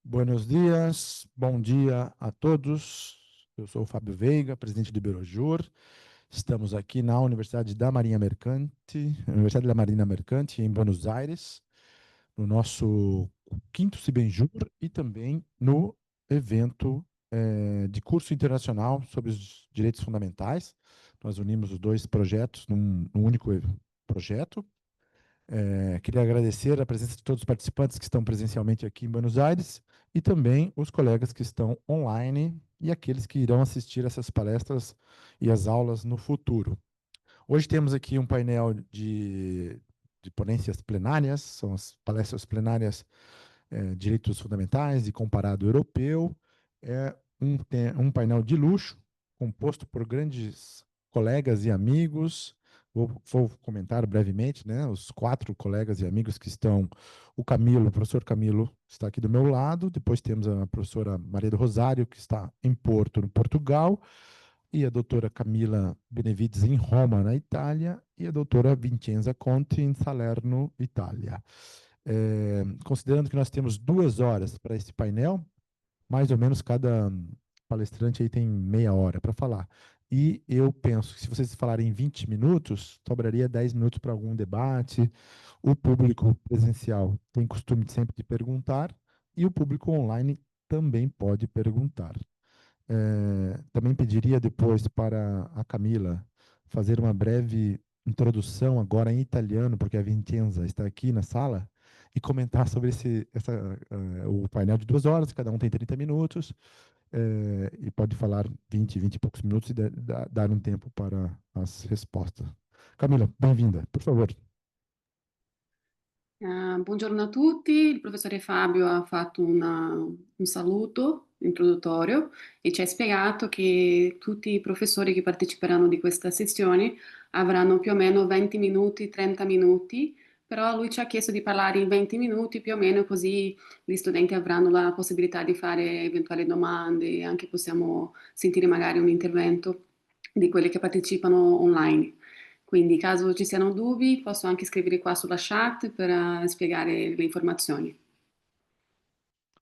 Buenos dias, bom dia a todos. Eu sou o Fábio Veiga, presidente do Iberojur. Estamos aqui na Universidade da Marinha Mercante, Universidade da Marina Mercante, em Buenos Aires, no nosso quinto Cibenjur e também no evento de curso internacional sobre os direitos fundamentais. Nós unimos os dois projetos num único projeto. Queria agradecer a presença de todos os participantes que estão presencialmente aqui em Buenos Aires e também os colegas que estão online e aqueles que irão assistir essas palestras e as aulas no futuro. Hoje temos aqui um painel de ponências plenárias, são as palestras plenárias Direitos Fundamentais e Comparado Europeu. É um painel de luxo, composto por grandes colegas e amigos. Vou comentar brevemente, né? Os quatro colegas e amigos que estão. O professor Camilo, está aqui do meu lado. Depois temos a professora Maria do Rosário, que está em Porto, no Portugal. E a doutora Camila Benevides, em Roma, na Itália. E a doutora Vincenza Conti, em Salerno, Itália. Considerando que nós temos 2 horas para esse painel, mais ou menos cada palestrante aí tem meia hora para falar. E eu penso que se vocês falarem 20 minutos, sobraria 10 minutos para algum debate. O público presencial tem costume sempre de perguntar, e o público online também pode perguntar. Também pediria depois para a Camila fazer uma breve introdução agora em italiano, porque a Vincenza está aqui na sala, e comentar sobre o painel de 2 horas, cada um tem 30 minutos, e pode falar 20 e poucos minutos e dar um tempo para as respostas. Camila, bem-vinda, por favor. Buongiorno a tutti, il professore Fabio ha fatto un saluto introduttorio e ci ha spiegato che tutti i professori che parteciperanno di questa sessione avranno più o meno 20 minuti, 30 minuti, però lui ci ha chiesto di parlare in 20 minuti più o meno, così gli studenti avranno la possibilità di fare eventuali domande e anche possiamo sentire magari un intervento di quelli che partecipano online. Quindi, caso ci siano dubbi, posso anche scrivere qua sulla chat per spiegare le informazioni.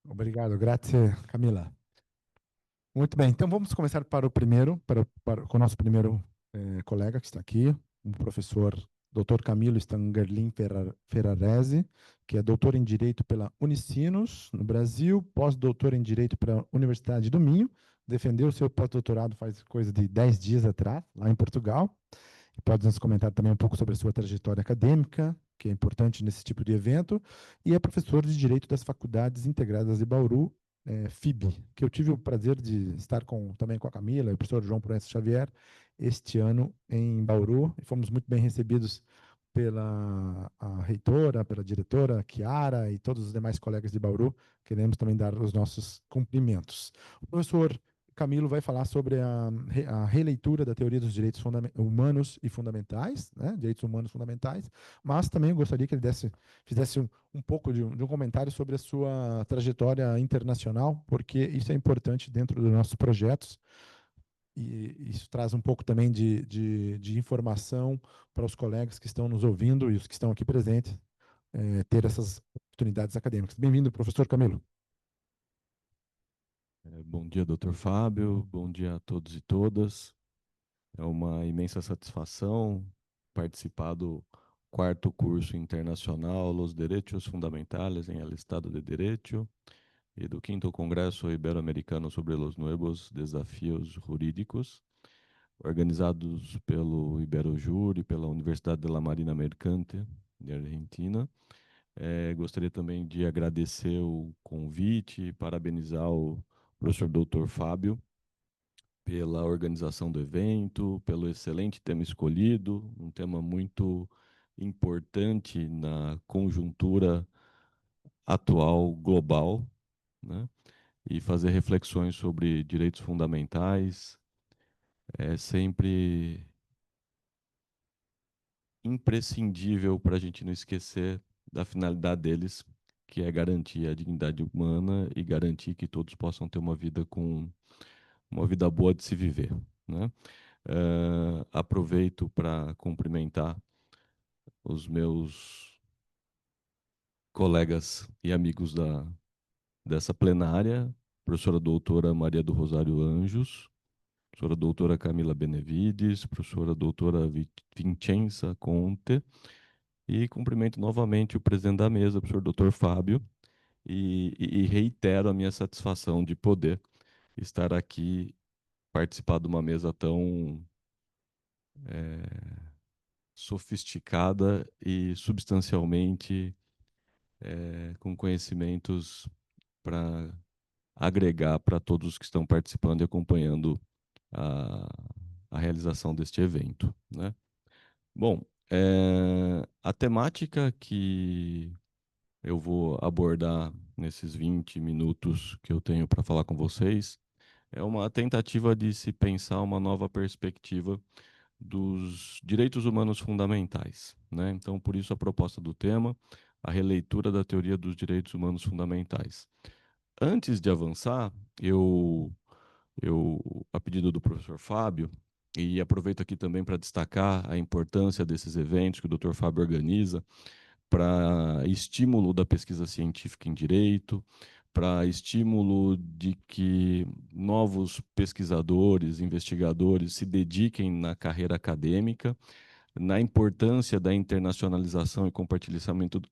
Obrigado, grazie, Camila. Muito bem, então vamos começar para o primeiro, com o nosso primeiro colega que está aqui, o professor Dr. Camilo Stangerlin Ferrarese, que é doutor em Direito pela Unicinos, no Brasil, pós-doutor em Direito pela Universidade do Minho, defendeu seu pós-doutorado faz coisa de 10 dias atrás, lá em Portugal, e pode nos comentar também um pouco sobre a sua trajetória acadêmica, que é importante nesse tipo de evento, e é professor de Direito das Faculdades Integradas de Bauru, FIB, que eu tive o prazer de estar também com a Camila e o professor João Proença Xavier este ano em Bauru, e fomos muito bem recebidos pela a reitora, pela diretora, Chiara, e todos os demais colegas de Bauru. Queremos também dar os nossos cumprimentos. O professor Camilo vai falar sobre a releitura da teoria dos direitos humanos e fundamentais, né, direitos humanos fundamentais, mas também eu gostaria que ele fizesse um pouco de um comentário sobre a sua trajetória internacional, porque isso é importante dentro dos nossos projetos, e isso traz um pouco também de informação para os colegas que estão nos ouvindo e os que estão aqui presentes, ter essas oportunidades acadêmicas. Bem-vindo, professor Camilo. Bom dia, doutor Fábio. Bom dia a todos e todas. É uma imensa satisfação participar do quarto curso internacional Los Derechos Fundamentales em El Estado de Derecho e do quinto Congresso Ibero-Americano sobre los Nuevos Desafíos Jurídicos, organizados pelo Iberojur e pela Universidade de la Marina Mercante, de Argentina. Gostaria também de agradecer o convite e parabenizar o professor Dr. Fábio pela organização do evento, pelo excelente tema escolhido, um tema muito importante na conjuntura atual global, né? E fazer reflexões sobre direitos fundamentais é sempre imprescindível para a gente não esquecer da finalidade deles, que é garantir a dignidade humana e garantir que todos possam ter uma vida boa de se viver, né? Aproveito para cumprimentar os meus colegas e amigos dessa plenária, professora doutora Maria do Rosário Anjos, professora doutora Camila Benevides, professora doutora Vincenza Conte, e cumprimento novamente o presidente da mesa, o professor doutor Fábio, e reitero a minha satisfação de poder estar aqui, participar de uma mesa tão sofisticada e substancialmente com conhecimentos para agregar para todos os que estão participando e acompanhando a, a realização deste evento, né? Bom, a temática que eu vou abordar nesses 20 minutos que eu tenho para falar com vocês é uma tentativa de se pensar uma nova perspectiva dos direitos humanos fundamentais, né? Então, por isso a proposta do tema, a releitura da teoria dos direitos humanos fundamentais. Antes de avançar, a pedido do professor Fábio, e aproveito aqui também para destacar a importância desses eventos que o Dr. Fábio organiza para estímulo da pesquisa científica em direito, para estímulo de que novos pesquisadores, investigadores se dediquem na carreira acadêmica, na importância da internacionalização e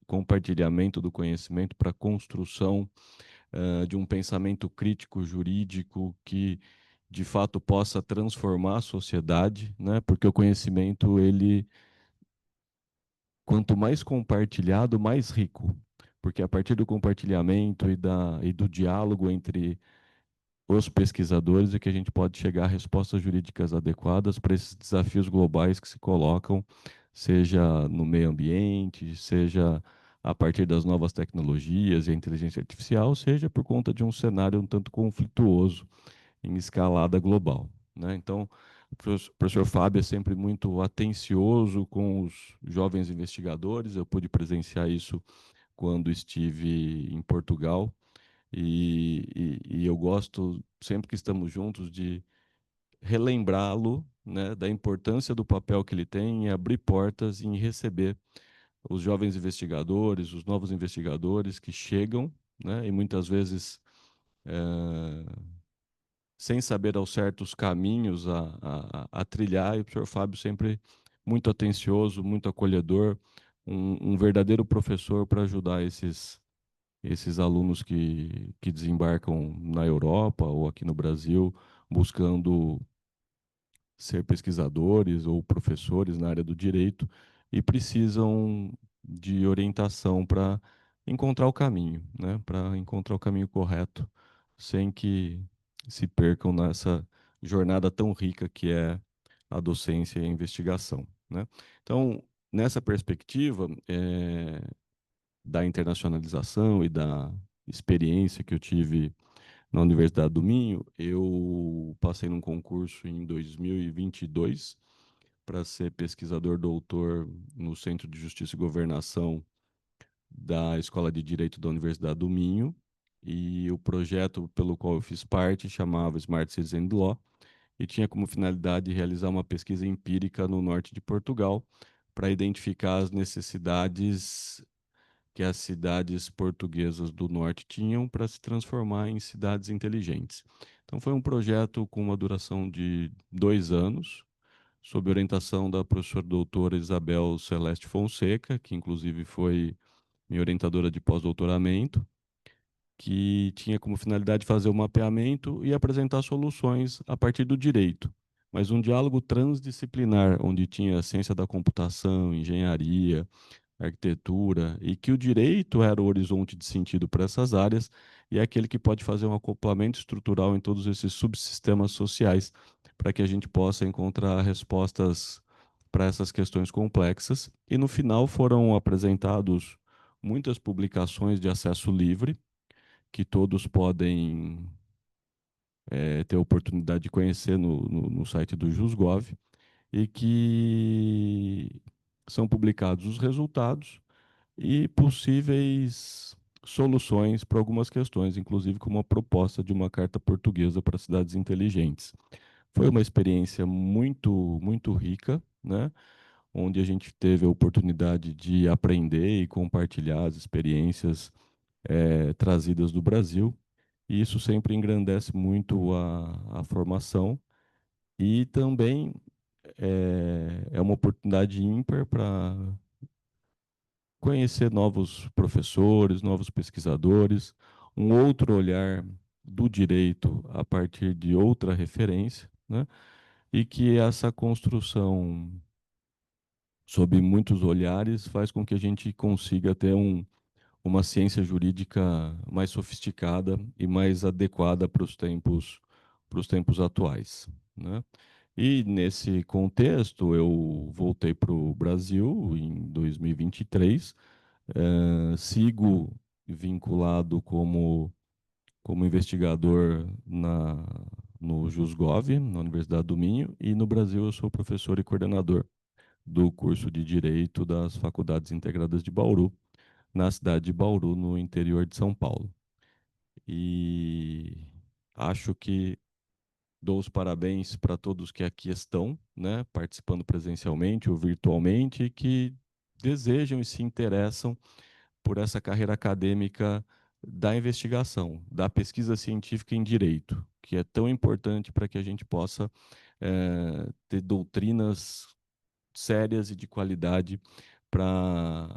compartilhamento do conhecimento para a construção de um pensamento crítico jurídico que de fato possa transformar a sociedade, né? Porque o conhecimento, ele, quanto mais compartilhado, mais rico. Porque a partir do compartilhamento e do diálogo entre os pesquisadores é que a gente pode chegar a respostas jurídicas adequadas para esses desafios globais que se colocam, seja no meio ambiente, seja a partir das novas tecnologias e a inteligência artificial, seja por conta de um cenário um tanto conflituoso em escalada global, né? Então, o professor Fábio é sempre muito atencioso com os jovens investigadores. Eu pude presenciar isso quando estive em Portugal e eu gosto, sempre que estamos juntos, de relembrá-lo, né, da importância do papel que ele tem em abrir portas e em receber os jovens investigadores, os novos investigadores que chegam, né, e muitas vezes sem saber ao certo os caminhos a trilhar, e o professor Fábio sempre muito atencioso, muito acolhedor, um verdadeiro professor para ajudar esses alunos que desembarcam na Europa ou aqui no Brasil, buscando ser pesquisadores ou professores na área do direito e precisam de orientação para encontrar o caminho, né? Para encontrar o caminho correto, sem que se percam nessa jornada tão rica que é a docência e a investigação, né? Então, nessa perspectiva, da internacionalização e da experiência que eu tive na Universidade do Minho, eu passei num concurso em 2022 para ser pesquisador doutor no Centro de Justiça e Governação da Escola de Direito da Universidade do Minho, e o projeto pelo qual eu fiz parte chamava Smart Citizen Law e tinha como finalidade realizar uma pesquisa empírica no norte de Portugal para identificar as necessidades que as cidades portuguesas do norte tinham para se transformar em cidades inteligentes. Então, foi um projeto com uma duração de 2 anos, sob orientação da professora doutora Isabel Celeste Fonseca, que inclusive foi minha orientadora de pós-doutoramento, que tinha como finalidade fazer o mapeamento e apresentar soluções a partir do direito, mas um diálogo transdisciplinar, onde tinha ciência da computação, engenharia, arquitetura, e que o direito era o horizonte de sentido para essas áreas e é aquele que pode fazer um acoplamento estrutural em todos esses subsistemas sociais para que a gente possa encontrar respostas para essas questões complexas. E no final foram apresentados muitas publicações de acesso livre que todos podem ter a oportunidade de conhecer no site do JusGov e que são publicados os resultados e possíveis soluções para algumas questões, inclusive como a proposta de uma carta portuguesa para cidades inteligentes. Foi uma experiência muito, muito rica, né? Onde a gente teve a oportunidade de aprender e compartilhar as experiências trazidas do Brasil, e isso sempre engrandece muito a formação e também é uma oportunidade ímpar para conhecer novos professores, novos pesquisadores, um outro olhar do direito a partir de outra referência, né? E que essa construção sob muitos olhares faz com que a gente consiga ter uma ciência jurídica mais sofisticada e mais adequada para os tempos atuais, né? E nesse contexto, eu voltei para o Brasil em 2023, sigo vinculado como investigador no JusGov, na Universidade do Minho, e no Brasil eu sou professor e coordenador do curso de Direito das Faculdades Integradas de Bauru, na cidade de Bauru, no interior de São Paulo. E acho que dou os parabéns para todos que aqui estão, né, participando presencialmente ou virtualmente, e que desejam e se interessam por essa carreira acadêmica da investigação, da pesquisa científica em direito, que é tão importante para que a gente possa ter doutrinas sérias e de qualidade para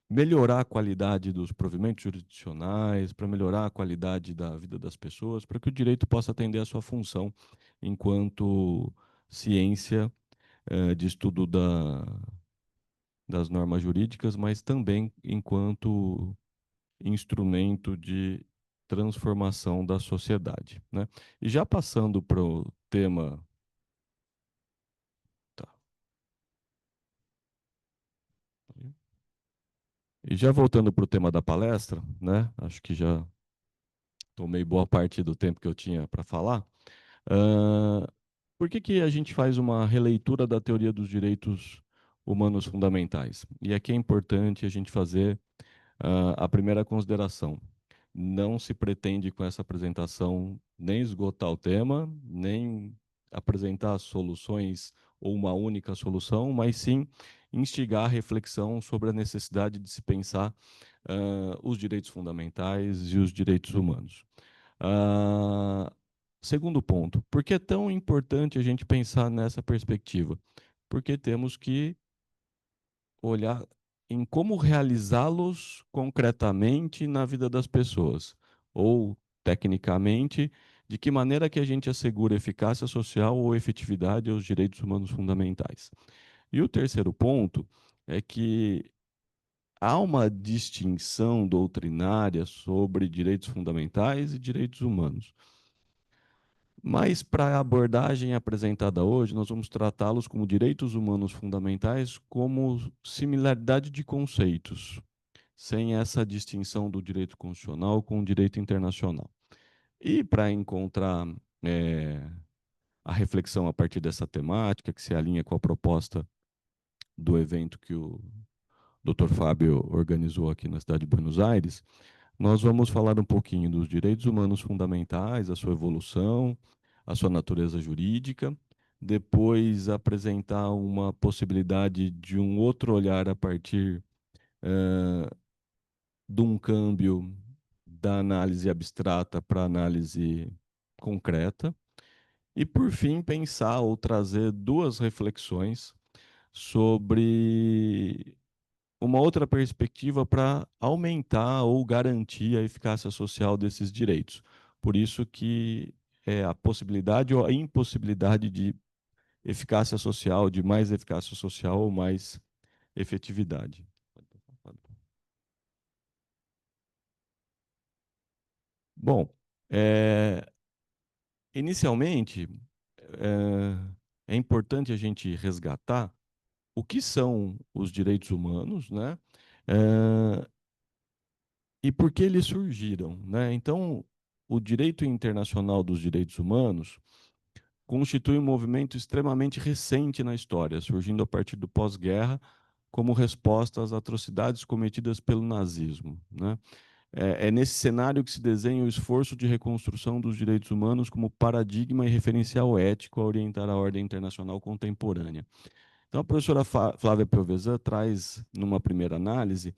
melhorar a qualidade dos provimentos jurisdicionais, para melhorar a qualidade da vida das pessoas, para que o direito possa atender a sua função enquanto ciência de estudo das normas jurídicas, mas também enquanto instrumento de transformação da sociedade, né? E já passando para o tema, tá. E já voltando para o tema da palestra, né? Acho que já tomei boa parte do tempo que eu tinha para falar. Uh, por que a gente faz uma releitura da teoria dos direitos humanos fundamentais? E aqui é importante a gente fazer a primeira consideração. Não se pretende com essa apresentação nem esgotar o tema, nem apresentar soluções ou uma única solução, mas sim instigar a reflexão sobre a necessidade de se pensar os direitos fundamentais e os direitos humanos. Segundo ponto, por que é tão importante a gente pensar nessa perspectiva? Porque temos que olhar em como realizá-los concretamente na vida das pessoas, ou tecnicamente, de que maneira que a gente assegura eficácia social ou efetividade aos direitos humanos fundamentais. E o terceiro ponto é que há uma distinção doutrinária sobre direitos fundamentais e direitos humanos. Mas, para a abordagem apresentada hoje, nós vamos tratá-los como direitos humanos fundamentais, como similaridade de conceitos, sem essa distinção do direito constitucional com o direito internacional. E para encontrar a reflexão a partir dessa temática, que se alinha com a proposta do evento que o Dr. Fábio organizou aqui na cidade de Buenos Aires, nós vamos falar um pouquinho dos direitos humanos fundamentais, a sua evolução, a sua natureza jurídica, depois apresentar uma possibilidade de um outro olhar a partir de um câmbio da análise abstrata para a análise concreta, e, por fim, pensar ou trazer duas reflexões sobre uma outra perspectiva para aumentar ou garantir a eficácia social desses direitos. Por isso que é a possibilidade ou a impossibilidade de eficácia social, de mais eficácia social ou mais efetividade. Bom, inicialmente, é importante a gente resgatar o que são os direitos humanos, né? E por que eles surgiram, né? Então, o direito internacional dos direitos humanos constitui um movimento extremamente recente na história, surgindo a partir do pós-guerra como resposta às atrocidades cometidas pelo nazismo, né? É nesse cenário que se desenha o esforço de reconstrução dos direitos humanos como paradigma e referencial ético a orientar a ordem internacional contemporânea. Então, a professora Flávia Piovesan traz, numa primeira análise,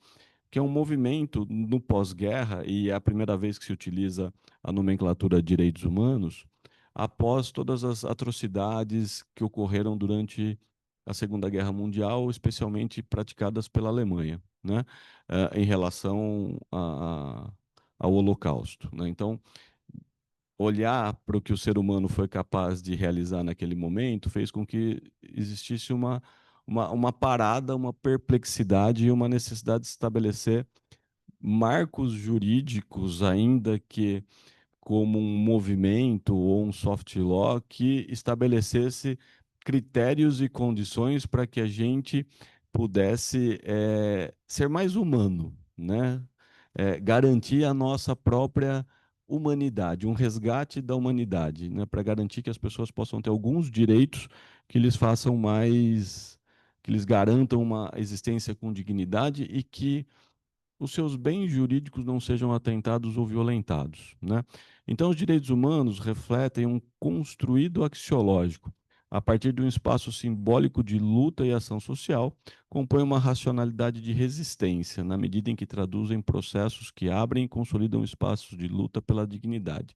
que é um movimento no pós-guerra, e é a primeira vez que se utiliza a nomenclatura de direitos humanos, após todas as atrocidades que ocorreram durante a Segunda Guerra Mundial, especialmente praticadas pela Alemanha, né, em relação ao Holocausto, né? Então, olhar para o que o ser humano foi capaz de realizar naquele momento fez com que existisse uma parada, uma perplexidade e uma necessidade de estabelecer marcos jurídicos, ainda que como um movimento ou um soft law, que estabelecesse critérios e condições para que a gente pudesse ser mais humano, né? Garantir a nossa própria humanidade, um resgate da humanidade, né? Para garantir que as pessoas possam ter alguns direitos que lhes façam mais, que lhes garantam uma existência com dignidade e que os seus bens jurídicos não sejam atentados ou violentados, né? Então, os direitos humanos refletem um construído axiológico. A partir de um espaço simbólico de luta e ação social, compõe uma racionalidade de resistência, na medida em que traduzem processos que abrem e consolidam espaços de luta pela dignidade.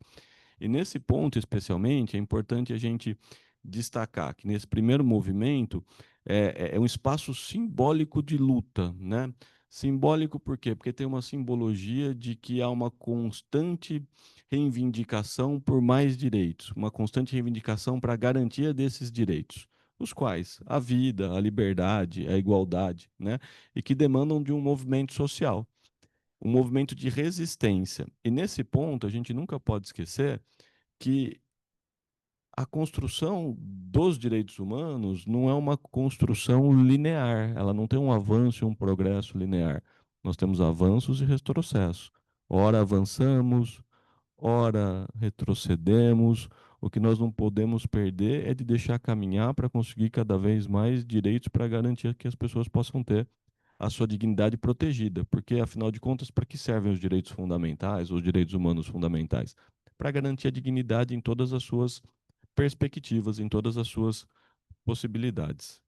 E nesse ponto, especialmente, é importante a gente destacar que nesse primeiro movimento é um espaço simbólico de luta, né? Simbólico por quê? Porque tem uma simbologia de que há uma constante reivindicação por mais direitos, uma constante reivindicação para a garantia desses direitos, os quais a vida, a liberdade, a igualdade, né? E que demandam de um movimento social, um movimento de resistência. E nesse ponto, a gente nunca pode esquecer que a construção dos direitos humanos não é uma construção linear, ela não tem um avanço e um progresso linear. Nós temos avanços e retrocessos. Ora avançamos, ora retrocedemos. O que nós não podemos perder é de deixar caminhar para conseguir cada vez mais direitos para garantir que as pessoas possam ter a sua dignidade protegida, porque afinal de contas, para que servem os direitos fundamentais, os direitos humanos fundamentais? Para garantir a dignidade em todas as suas perspectivas, em todas as suas possibilidades.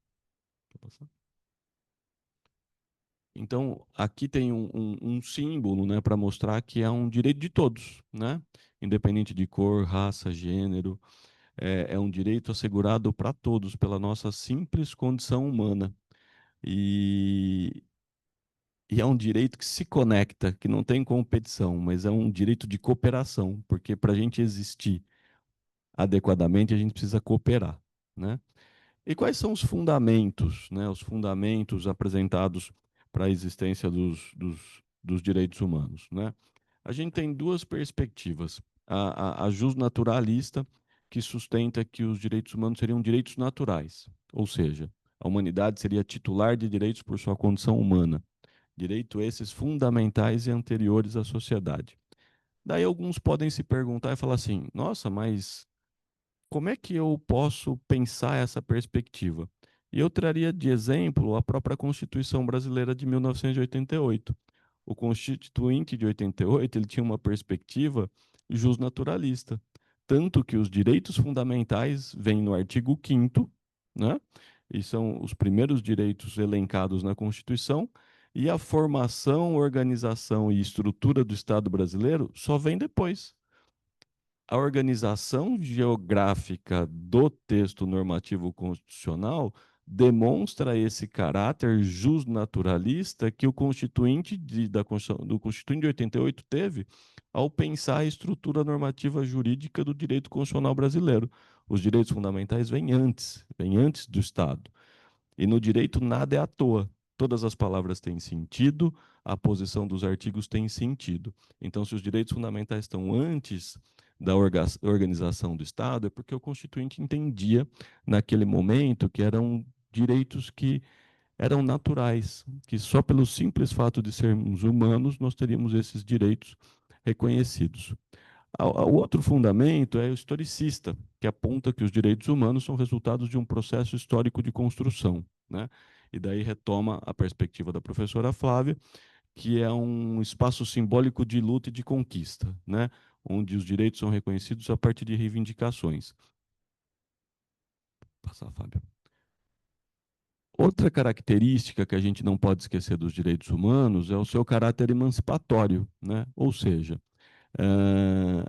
Então, aqui tem um símbolo, né, para mostrar que é um direito de todos, né? Independente de cor, raça, gênero, é um direito assegurado para todos, pela nossa simples condição humana. E, e é um direito que se conecta, que não tem competição, mas é um direito de cooperação, porque para a gente existir adequadamente, a gente precisa cooperar, né? E quais são os fundamentos, né, os fundamentos apresentados para a existência dos direitos humanos, né? A gente tem duas perspectivas. A justnaturalista, que sustenta que os direitos humanos seriam direitos naturais, ou seja, a humanidade seria titular de direitos por sua condição humana, direitos esses fundamentais e anteriores à sociedade. Daí alguns podem se perguntar e falar assim: nossa, mas como é que eu posso pensar essa perspectiva? E eu traria de exemplo a própria Constituição Brasileira de 1988. O Constituinte de 88 ele tinha uma perspectiva justnaturalista, tanto que os direitos fundamentais vêm no artigo 5º, né? E são os primeiros direitos elencados na Constituição, e a formação, organização e estrutura do Estado brasileiro só vem depois. A organização geográfica do texto normativo constitucional demonstra esse caráter justnaturalista que o Constituinte do Constituinte de 88 teve ao pensar a estrutura normativa jurídica do direito constitucional brasileiro. Os direitos fundamentais vêm antes do Estado. E no direito nada é à toa. Todas as palavras têm sentido, a posição dos artigos tem sentido. Então, se os direitos fundamentais estão antes da organização do Estado, é porque o Constituinte entendia, naquele momento, que eram direitos que eram naturais, que só pelo simples fato de sermos humanos nós teríamos esses direitos reconhecidos. O outro fundamento é o historicista, que aponta que os direitos humanos são resultados de um processo histórico de construção, né? E daí retoma a perspectiva da professora Flávia, que é um espaço simbólico de luta e de conquista, né? Onde os direitos são reconhecidos a partir de reivindicações. Passar, Fábio. Outra característica que a gente não pode esquecer dos direitos humanos é o seu caráter emancipatório, né? Ou seja, eh,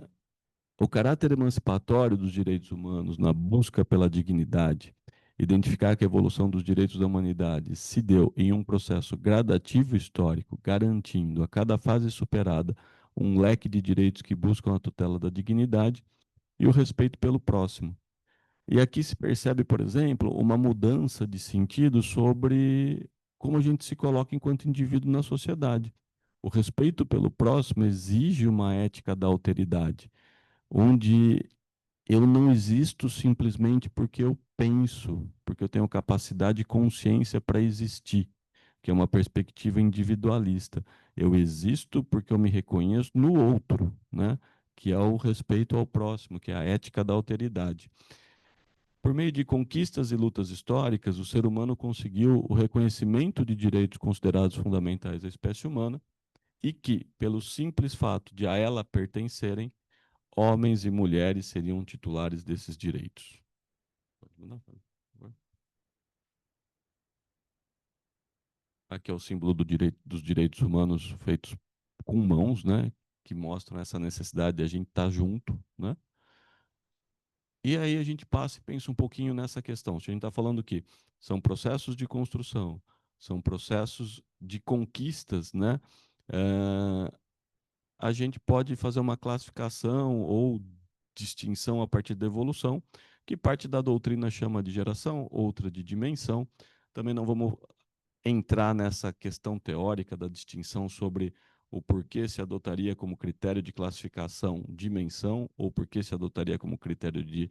o caráter emancipatório dos direitos humanos na busca pela dignidade, identificar que a evolução dos direitos da humanidade se deu em um processo gradativo histórico, garantindo a cada fase superada um leque de direitos que buscam a tutela da dignidade e o respeito pelo próximo. E aqui se percebe, por exemplo, uma mudança de sentido sobre como a gente se coloca enquanto indivíduo na sociedade. O respeito pelo próximo exige uma ética da alteridade, onde eu não existo simplesmente porque eu penso, porque eu tenho capacidade e consciência para existir, que é uma perspectiva individualista. Eu existo porque eu me reconheço no outro, né? Que é o respeito ao próximo, que é a ética da alteridade. Por meio de conquistas e lutas históricas, o ser humano conseguiu o reconhecimento de direitos considerados fundamentais à espécie humana e que, pelo simples fato de a ela pertencerem, homens e mulheres seriam titulares desses direitos. Aqui é o símbolo dos direitos humanos feitos com mãos, né? Que mostram essa necessidade de a gente estar junto, né? E aí a gente passa e pensa um pouquinho nessa questão. Se a gente está falando que são processos de construção, são processos de conquistas, né? Eh, a gente pode fazer uma classificação ou distinção a partir da evolução, que parte da doutrina chama de geração, outra de dimensão. Também não vamos entrar nessa questão teórica da distinção sobre o porquê se adotaria como critério de classificação dimensão ou porquê se adotaria como critério de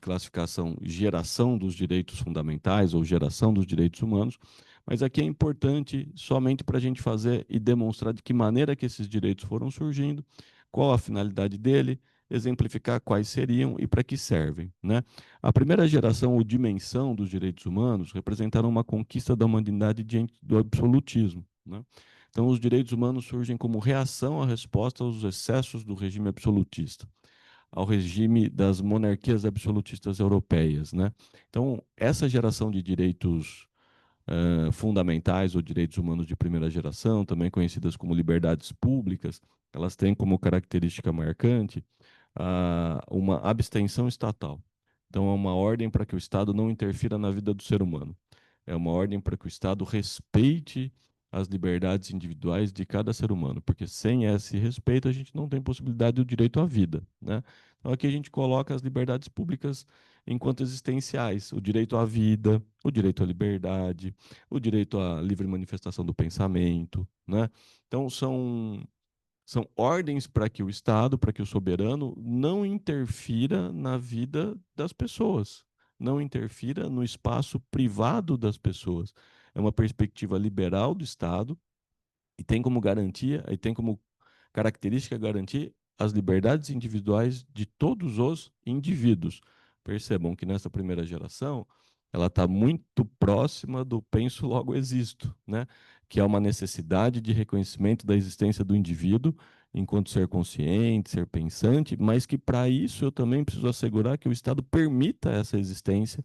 classificação geração dos direitos fundamentais ou geração dos direitos humanos, mas aqui é importante somente para a gente fazer e demonstrar de que maneira que esses direitos foram surgindo, qual a finalidade dele, exemplificar quais seriam e para que servem, né? A primeira geração ou dimensão dos direitos humanos representaram uma conquista da humanidade diante do absolutismo, né? Então, os direitos humanos surgem como reação à resposta aos excessos do regime absolutista, ao regime das monarquias absolutistas europeias, né? Então, essa geração de direitos fundamentais ou direitos humanos de primeira geração, também conhecidas como liberdades públicas, elas têm como característica marcante uma abstenção estatal. Então, é uma ordem para que o Estado não interfira na vida do ser humano. É uma ordem para que o Estado respeite as liberdades individuais de cada ser humano, porque sem esse respeito a gente não tem possibilidade do direito à vida, né? Então aqui a gente coloca as liberdades públicas enquanto existenciais, o direito à vida, o direito à liberdade, o direito à livre manifestação do pensamento, né? Então são ordens para que o Estado, para que o soberano não interfira na vida das pessoas, não interfira no espaço privado das pessoas. É uma perspectiva liberal do Estado e tem como garantia, e tem como característica garantir as liberdades individuais de todos os indivíduos. Percebam que nessa primeira geração ela está muito próxima do penso logo existo, né? Que é uma necessidade de reconhecimento da existência do indivíduo enquanto ser consciente, ser pensante, mas que para isso eu também preciso assegurar que o Estado permita essa existência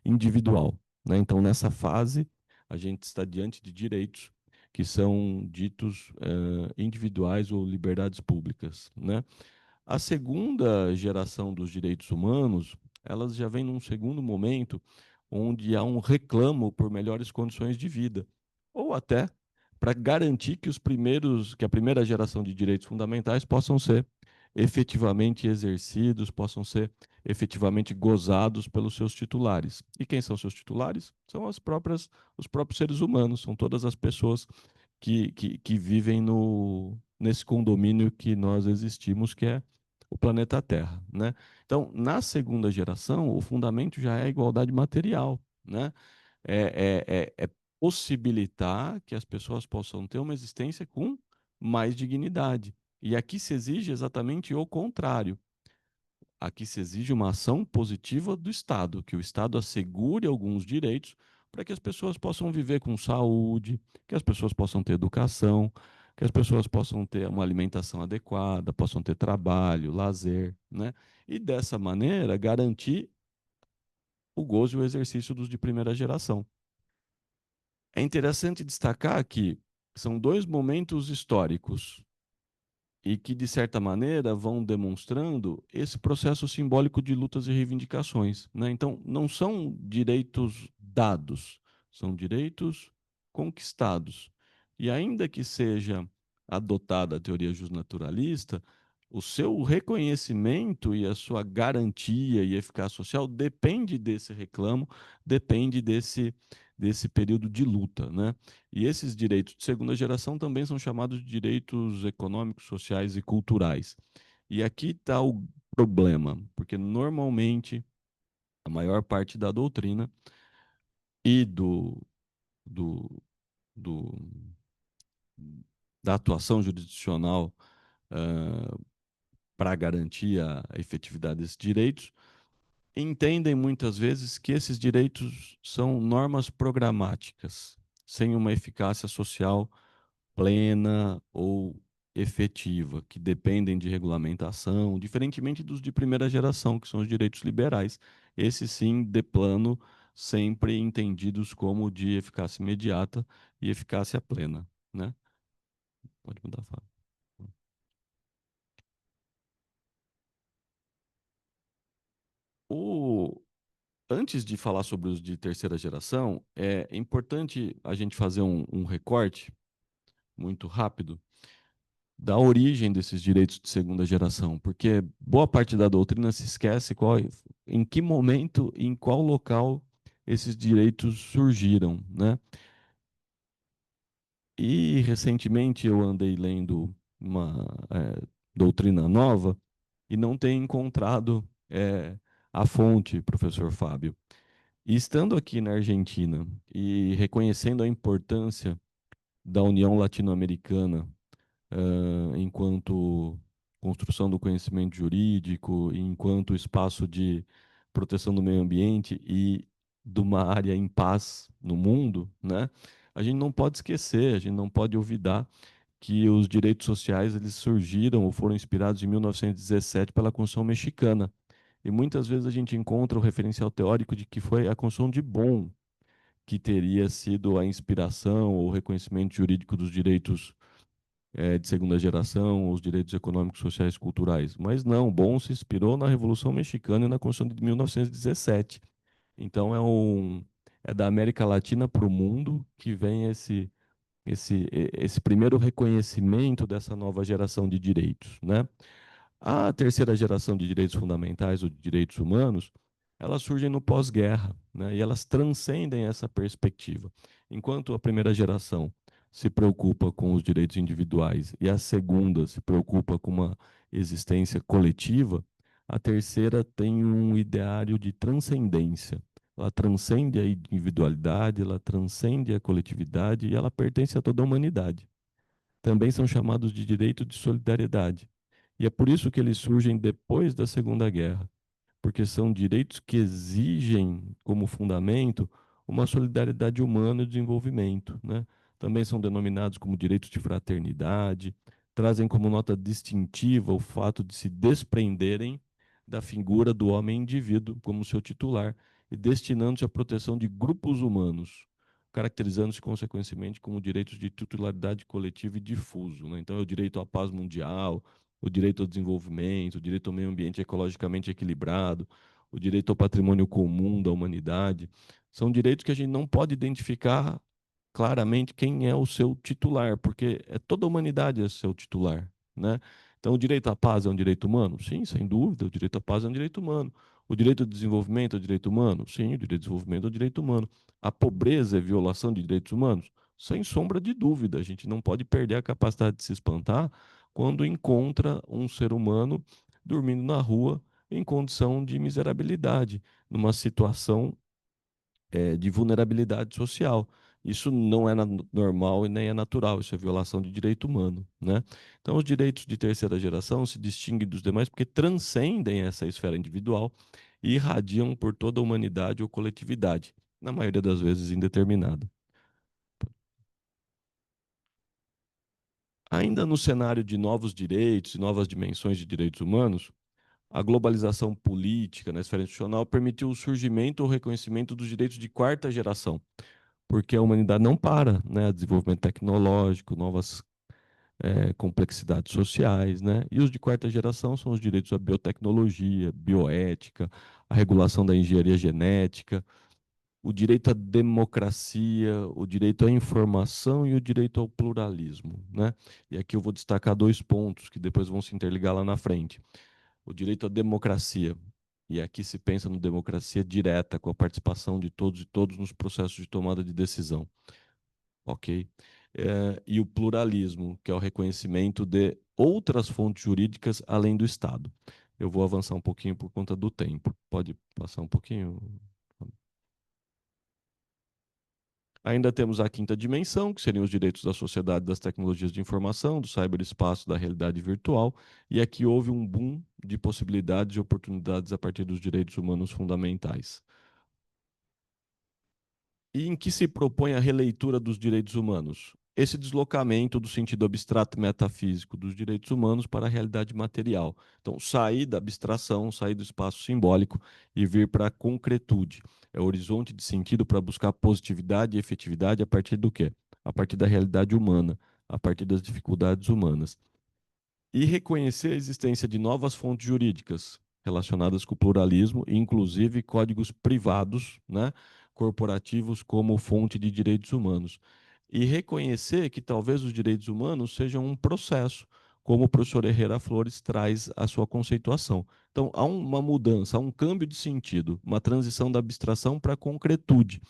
individual, né? Então, nessa fase, a gente está diante de direitos que são ditos individuais ou liberdades públicas, né? A segunda geração dos direitos humanos, elas já vêm num segundo momento onde há um reclamo por melhores condições de vida, ou até para garantir que a primeira geração de direitos fundamentais possam ser efetivamente exercidos, possam ser efetivamente gozados pelos seus titulares. E quem são seus titulares? São os próprios seres humanos, são todas as pessoas que vivem nesse condomínio que nós existimos, que é o planeta Terra, né? Então, na segunda geração, o fundamento já é a igualdade material, né? É possibilitar que as pessoas possam ter uma existência com mais dignidade. E aqui se exige exatamente o contrário. Aqui se exige uma ação positiva do Estado, que o Estado assegure alguns direitos para que as pessoas possam viver com saúde, que as pessoas possam ter educação, que as pessoas possam ter uma alimentação adequada, possam ter trabalho, lazer, né? E dessa maneira garantir o gozo e o exercício dos de primeira geração. É interessante destacar que são dois momentos históricos e que, de certa maneira, vão demonstrando esse processo simbólico de lutas e reivindicações, né? Então, não são direitos dados, são direitos conquistados. E ainda que seja adotada a teoria justnaturalista, o seu reconhecimento e a sua garantia e eficácia social depende desse reclamo, depende desse período de luta, né? E esses direitos de segunda geração também são chamados de direitos econômicos, sociais e culturais. E aqui está o problema, porque normalmente a maior parte da doutrina e do, do da atuação jurisdicional para garantir a efetividade desses direitos entendem muitas vezes que esses direitos são normas programáticas, sem uma eficácia social plena ou efetiva, que dependem de regulamentação, diferentemente dos de primeira geração, que são os direitos liberais. Esses sim, de plano, sempre entendidos como de eficácia imediata e eficácia plena, né? Pode mudar, Fábio. O... Antes de falar sobre os de terceira geração, é importante a gente fazer um recorte muito rápido da origem desses direitos de segunda geração, porque boa parte da doutrina se esquece em que momento, em qual local esses direitos surgiram, né? E recentemente eu andei lendo uma doutrina nova e não tenho encontrado a fonte, professor Fábio. E estando aqui na Argentina e reconhecendo a importância da União Latino-Americana enquanto construção do conhecimento jurídico, enquanto espaço de proteção do meio ambiente e de uma área em paz no mundo, né? A gente não pode esquecer, a gente não pode olvidar que os direitos sociais eles surgiram ou foram inspirados em 1917 pela Constituição Mexicana. E muitas vezes a gente encontra o referencial teórico de que foi a Constituição de Bonn que teria sido a inspiração ou o reconhecimento jurídico dos direitos de segunda geração, os direitos econômicos, sociais e culturais. Mas não, Bonn se inspirou na Revolução Mexicana e na Constituição de 1917. Então é da América Latina para o mundo que vem esse primeiro reconhecimento dessa nova geração de direitos, né? A terceira geração de direitos fundamentais ou de direitos humanos, elas surgem no pós-guerra, né? E elas transcendem essa perspectiva. Enquanto a primeira geração se preocupa com os direitos individuais e a segunda se preocupa com uma existência coletiva, a terceira tem um ideário de transcendência. Ela transcende a individualidade, ela transcende a coletividade e ela pertence a toda a humanidade. Também são chamados de direito de solidariedade. E é por isso que eles surgem depois da Segunda Guerra, porque são direitos que exigem como fundamento uma solidariedade humana e desenvolvimento, né? Também são denominados como direitos de fraternidade, trazem como nota distintiva o fato de se desprenderem da figura do homem indivíduo como seu titular e destinando-se à proteção de grupos humanos, caracterizando-se consequentemente como direitos de titularidade coletiva e difuso, né? Então é o direito à paz mundial, o direito ao desenvolvimento, o direito ao meio ambiente ecologicamente equilibrado, o direito ao patrimônio comum da humanidade. São direitos que a gente não pode identificar claramente quem é o seu titular, porque é toda a humanidade é seu titular, né? Então, o direito à paz é um direito humano? Sim, sem dúvida, o direito à paz é um direito humano. O direito ao desenvolvimento é um direito humano? Sim, o direito ao desenvolvimento é um direito humano. A pobreza é violação de direitos humanos? Sem sombra de dúvida, a gente não pode perder a capacidade de se espantar quando encontra um ser humano dormindo na rua em condição de miserabilidade, numa situação de vulnerabilidade social. Isso não é normal e nem é natural, isso é violação de direito humano, né? Então, os direitos de terceira geração se distinguem dos demais porque transcendem essa esfera individual e irradiam por toda a humanidade ou coletividade, na maioria das vezes indeterminada. Ainda no cenário de novos direitos e novas dimensões de direitos humanos, a globalização política na esfera institucional permitiu o surgimento ou reconhecimento dos direitos de quarta geração, porque a humanidade não para, né? Desenvolvimento tecnológico, novas complexidades sociais, né? E os de quarta geração são os direitos à biotecnologia, bioética, a regulação da engenharia genética, o direito à democracia, o direito à informação e o direito ao pluralismo, né? E aqui eu vou destacar dois pontos que depois vão se interligar lá na frente. O direito à democracia. E aqui se pensa no democracia direta, com a participação de todos e todos nos processos de tomada de decisão. Ok? E o pluralismo, que é o reconhecimento de outras fontes jurídicas além do Estado. Eu vou avançar um pouquinho por conta do tempo. Pode passar um pouquinho? Ainda temos a quinta dimensão, que seriam os direitos da sociedade das tecnologias de informação, do cyberespaço, da realidade virtual. E aqui houve um boom de possibilidades e oportunidades a partir dos direitos humanos fundamentais. E em que se propõe a releitura dos direitos humanos? Esse deslocamento do sentido abstrato e metafísico dos direitos humanos para a realidade material. Então, sair da abstração, sair do espaço simbólico e vir para a concretude. É o horizonte de sentido para buscar positividade e efetividade a partir do quê? A partir da realidade humana, a partir das dificuldades humanas. E reconhecer a existência de novas fontes jurídicas relacionadas com o pluralismo, inclusive códigos privados, né, corporativos como fonte de direitos humanos. E reconhecer que talvez os direitos humanos sejam um processo, como o professor Herrera Flores traz a sua conceituação. Então, há uma mudança, há um câmbio de sentido, uma transição da abstração para a concretude.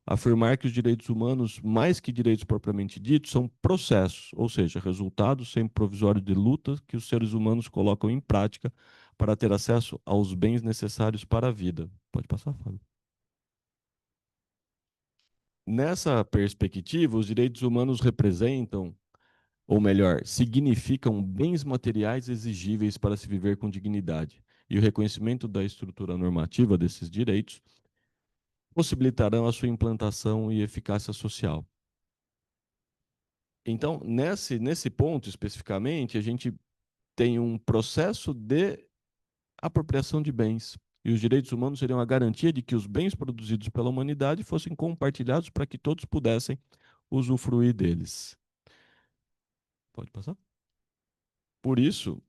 Afirmar que os direitos humanos, mais que direitos propriamente ditos, são processos, ou seja, resultados sempre provisórios de luta que os seres humanos colocam em prática para ter acesso aos bens necessários para a vida. Pode passar, Fábio. Nessa perspectiva, os direitos humanos representam, ou melhor, significam bens materiais exigíveis para se viver com dignidade. E o reconhecimento da estrutura normativa desses direitos possibilitarão a sua implantação e eficácia social. Então, nesse ponto especificamente, a gente tem um processo de apropriação de bens. E os direitos humanos seriam a garantia de que os bens produzidos pela humanidade fossem compartilhados para que todos pudessem usufruir deles. Pode passar? Por isso,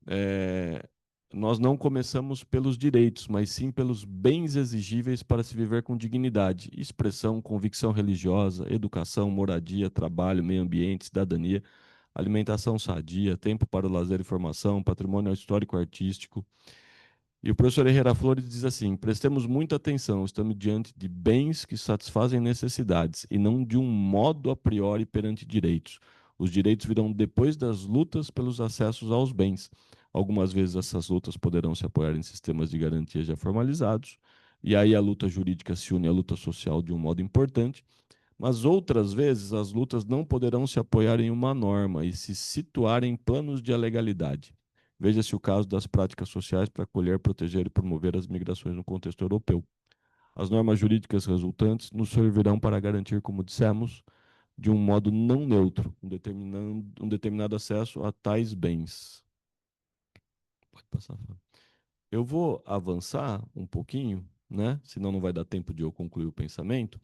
nós não começamos pelos direitos, mas sim pelos bens exigíveis para se viver com dignidade, expressão, convicção religiosa, educação, moradia, trabalho, meio ambiente, cidadania, alimentação sadia, tempo para o lazer e formação, patrimônio histórico-artístico. E o professor Herrera Flores diz assim: prestemos muita atenção, estamos diante de bens que satisfazem necessidades e não de um modo a priori perante direitos. Os direitos virão depois das lutas pelos acessos aos bens. Algumas vezes essas lutas poderão se apoiar em sistemas de garantia já formalizados, e aí a luta jurídica se une à luta social de um modo importante, mas outras vezes as lutas não poderão se apoiar em uma norma e se situar em planos de legalidade. Veja-se o caso das práticas sociais para acolher, proteger e promover as migrações no contexto europeu. As normas jurídicas resultantes nos servirão para garantir, como dissemos, de um modo não neutro, um determinado acesso a tais bens. Pode passar. Eu vou avançar um pouquinho, né? Senão não vai dar tempo de eu concluir o pensamento.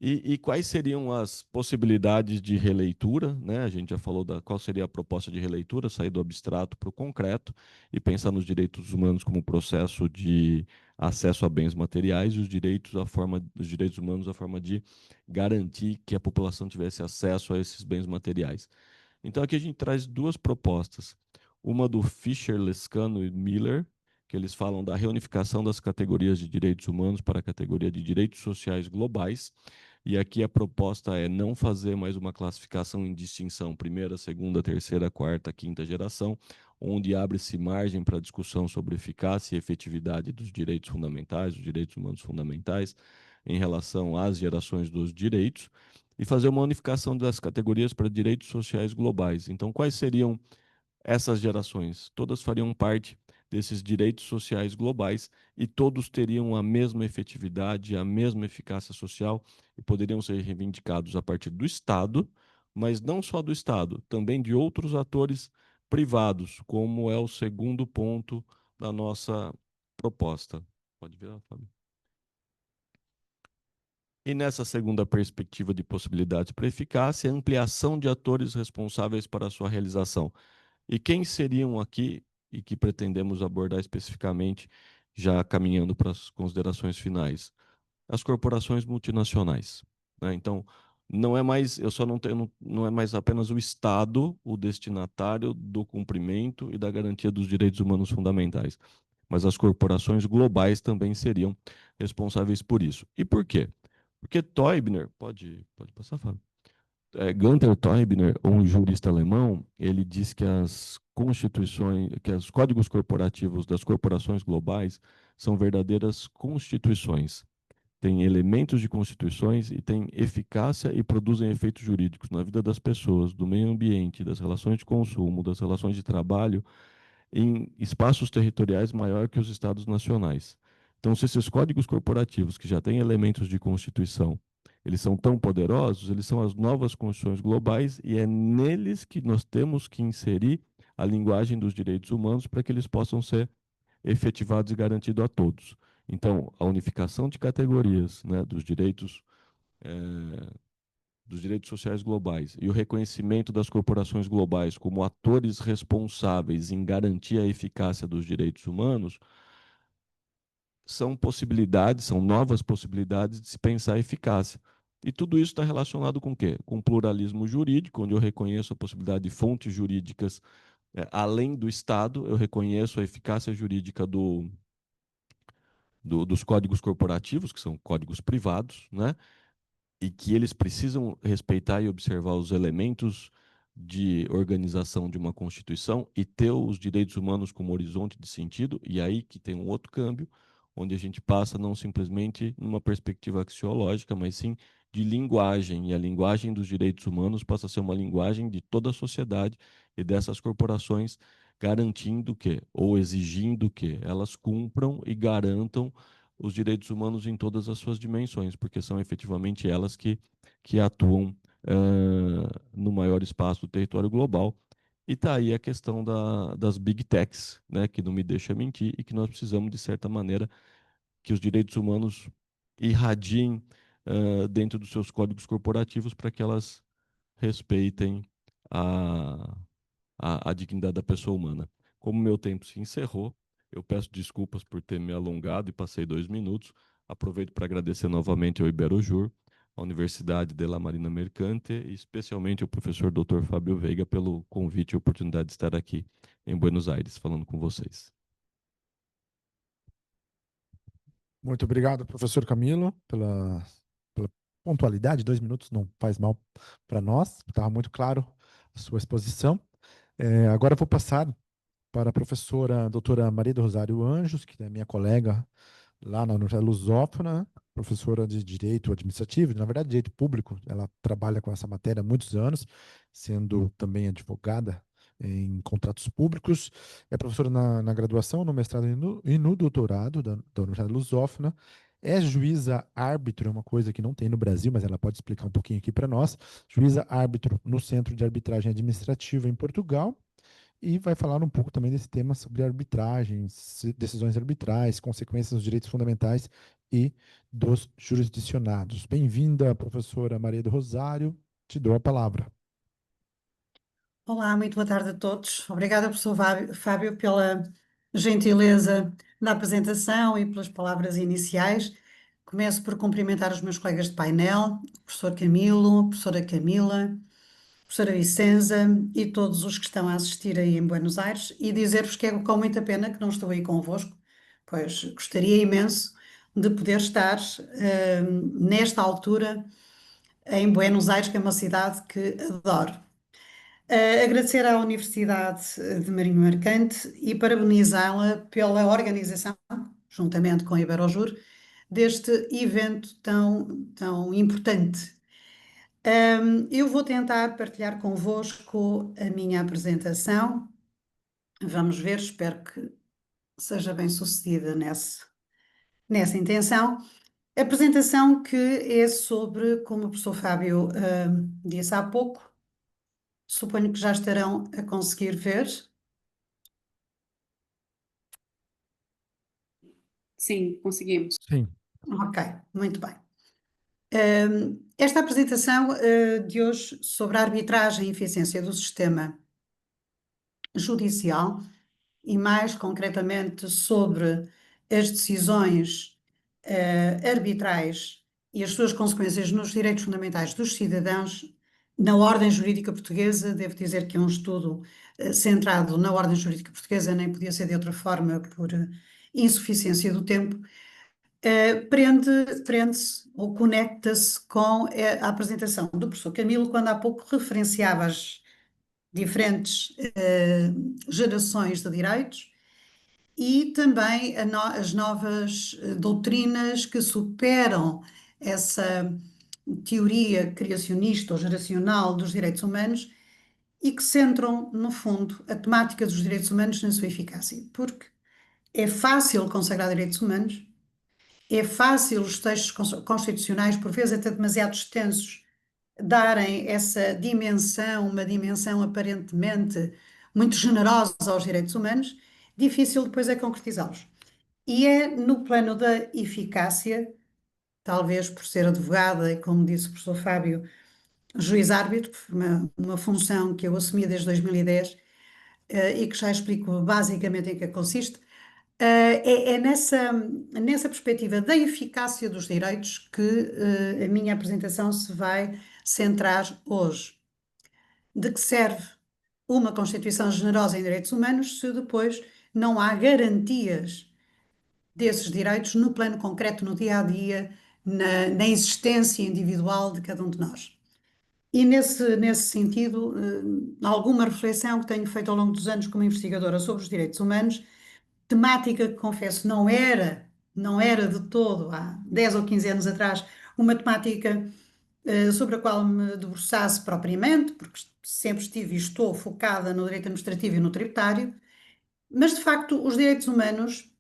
E quais seriam as possibilidades de releitura, né? A gente já falou qual seria a proposta de releitura, sair do abstrato para o concreto e pensar nos direitos humanos como processo de acesso a bens materiais e os direitos humanos a forma de garantir que a população tivesse acesso a esses bens materiais. Então aqui a gente traz duas propostas. Uma do Fischer, Lescano e Miller, que eles falam da reunificação das categorias de direitos humanos para a categoria de direitos sociais globais. E aqui a proposta é não fazer mais uma classificação em distinção primeira, segunda, terceira, quarta, quinta geração, onde abre-se margem para discussão sobre eficácia e efetividade dos direitos fundamentais, dos direitos humanos fundamentais, em relação às gerações dos direitos, e fazer uma unificação das categorias para direitos sociais globais. Então, quais seriam essas gerações? Todas fariam parte desses direitos sociais globais e todos teriam a mesma efetividade, a mesma eficácia social e poderiam ser reivindicados a partir do Estado, mas não só do Estado, também de outros atores privados, como é o segundo ponto da nossa proposta. Pode virar, Fábio. E nessa segunda perspectiva de possibilidades para eficácia, a ampliação de atores responsáveis para a sua realização. E quem seriam aqui, e que pretendemos abordar especificamente, já caminhando para as considerações finais? As corporações multinacionais, né? Então, não é mais, eu só não tenho, não é mais apenas o Estado o destinatário do cumprimento e da garantia dos direitos humanos fundamentais, mas as corporações globais também seriam responsáveis por isso. E por quê? Porque Teubner, pode passar, Fábio. Gunther Teubner, um jurista alemão, ele diz que as constituições, que os códigos corporativos das corporações globais são verdadeiras constituições, têm elementos de constituições e têm eficácia e produzem efeitos jurídicos na vida das pessoas, do meio ambiente, das relações de consumo, das relações de trabalho, em espaços territoriais maior que os estados nacionais. Então, se esses códigos corporativos, que já têm elementos de constituição, eles são tão poderosos, eles são as novas constituições globais e é neles que nós temos que inserir a linguagem dos direitos humanos para que eles possam ser efetivados e garantidos a todos. Então, a unificação de categorias, né, dos direitos sociais globais e o reconhecimento das corporações globais como atores responsáveis em garantir a eficácia dos direitos humanos são possibilidades, são novas possibilidades de se pensar a eficácia. E tudo isso está relacionado com o quê? Com pluralismo jurídico, onde eu reconheço a possibilidade de fontes jurídicas além do Estado, eu reconheço a eficácia jurídica dos códigos corporativos, que são códigos privados, né? E que eles precisam respeitar e observar os elementos de organização de uma Constituição e ter os direitos humanos como horizonte de sentido, e aí que tem um outro câmbio, onde a gente passa não simplesmente numa perspectiva axiológica, mas sim de linguagem, e a linguagem dos direitos humanos passa a ser uma linguagem de toda a sociedade e dessas corporações, garantindo que, ou exigindo que, elas cumpram e garantam os direitos humanos em todas as suas dimensões, porque são efetivamente elas que atuam no maior espaço do território global. E está aí a questão das big techs, né, que não me deixa mentir, e que nós precisamos, de certa maneira, que os direitos humanos irradiem dentro dos seus códigos corporativos para que elas respeitem a, a dignidade da pessoa humana. Como meu tempo se encerrou, eu peço desculpas por ter me alongado e passei 2 minutos. Aproveito para agradecer novamente ao Iberojur, à Universidade de La Marina Mercante e especialmente ao professor Dr. Fábio Veiga pelo convite e oportunidade de estar aqui em Buenos Aires falando com vocês. Muito obrigado, professor Camilo, pela pontualidade. 2 minutos não faz mal para nós. Estava muito claro a sua exposição. Agora eu vou passar para a professora doutora Maria do Rosário Anjos, que é minha colega lá na Universidade Lusófona, professora de Direito Administrativo, na verdade, Direito Público. Ela trabalha com essa matéria há muitos anos, sendo também advogada em contratos públicos. É professora na graduação, no mestrado e no doutorado da Universidade Lusófona. É juíza árbitro, é uma coisa que não tem no Brasil, mas ela pode explicar um pouquinho aqui para nós. Juíza árbitro no Centro de Arbitragem Administrativa em Portugal, e vai falar um pouco também desse tema sobre arbitragem, decisões arbitrais, consequências dos direitos fundamentais e dos jurisdicionados. Bem-vinda, professora Maria do Rosário. Te dou a palavra. Olá, muito boa tarde a todos. Obrigada, professor Fábio, pela gentileza da apresentação e pelas palavras iniciais. Começo por cumprimentar os meus colegas de painel, o professor Camilo, a professora Camila, a professora Vicenza e todos os que estão a assistir aí em Buenos Aires e dizer-vos que é com muita pena que não estou aí convosco, pois gostaria imenso de poder estar nesta altura em Buenos Aires, que é uma cidade que adoro. Agradecer à Universidade de Marinho Mercante e parabenizá-la pela organização, juntamente com a Iberojur, deste evento tão importante. Eu vou tentar partilhar convosco a minha apresentação. Vamos ver, espero que seja bem sucedida nessa intenção. Apresentação que é sobre, como o professor Fábio disse há pouco, suponho que já estarão a conseguir ver. Sim, conseguimos. Sim. Ok, muito bem. Esta apresentação de hoje sobre a arbitragem e eficiência do sistema judicial e mais concretamente sobre as decisões arbitrais e as suas consequências nos direitos fundamentais dos cidadãos na ordem jurídica portuguesa. Devo dizer que é um estudo centrado na ordem jurídica portuguesa, nem podia ser de outra forma por insuficiência do tempo. Prende-se ou conecta-se com a apresentação do professor Camilo, quando há pouco referenciava as diferentes gerações de direitos e também as novas doutrinas que superam essa teoria criacionista ou geracional dos direitos humanos e que centram, no fundo, a temática dos direitos humanos na sua eficácia. Porque é fácil consagrar direitos humanos, é fácil os textos constitucionais, por vezes até demasiado extensos, darem essa dimensão, uma dimensão aparentemente muito generosa aos direitos humanos, difícil depois é concretizá-los. E é no plano da eficácia, talvez por ser advogada, e como disse o professor Fábio, juiz-árbitro, uma função que eu assumi desde 2010 e que já explico basicamente em que consiste, é nessa perspectiva da eficácia dos direitos que a minha apresentação se vai centrar hoje. De que serve uma Constituição generosa em direitos humanos se depois não há garantias desses direitos no plano concreto, no dia a dia, na existência individual de cada um de nós? E nesse sentido, alguma reflexão que tenho feito ao longo dos anos como investigadora sobre os direitos humanos, temática que, confesso, não era de todo, há 10 ou 15 anos atrás, uma temática sobre a qual me debruçasse propriamente, porque sempre estive e estou focada no direito administrativo e no tributário, mas de facto os direitos humanos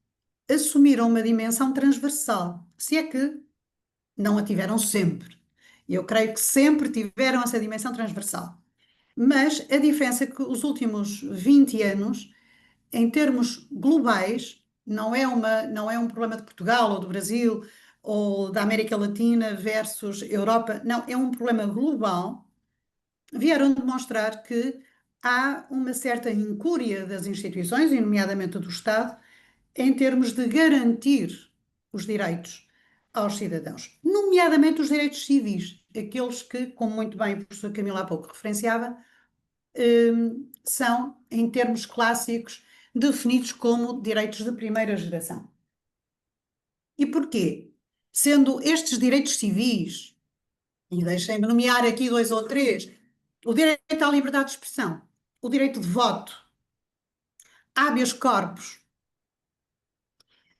assumiram uma dimensão transversal, se é que não a tiveram sempre. Eu creio que sempre tiveram essa dimensão transversal. Mas a diferença é que os últimos 20 anos, em termos globais, não é um problema de Portugal ou do Brasil ou da América Latina versus Europa, não, é um problema global. Vieram demonstrar que há uma certa incúria das instituições, e nomeadamente do Estado, em termos de garantir os direitos aos cidadãos, nomeadamente os direitos civis, aqueles que, como muito bem o professor Camilo há pouco referenciava, são, em termos clássicos, definidos como direitos de primeira geração. E porquê? Sendo estes direitos civis, e deixem-me nomear aqui 2 ou 3, o direito à liberdade de expressão, o direito de voto, habeas corpus,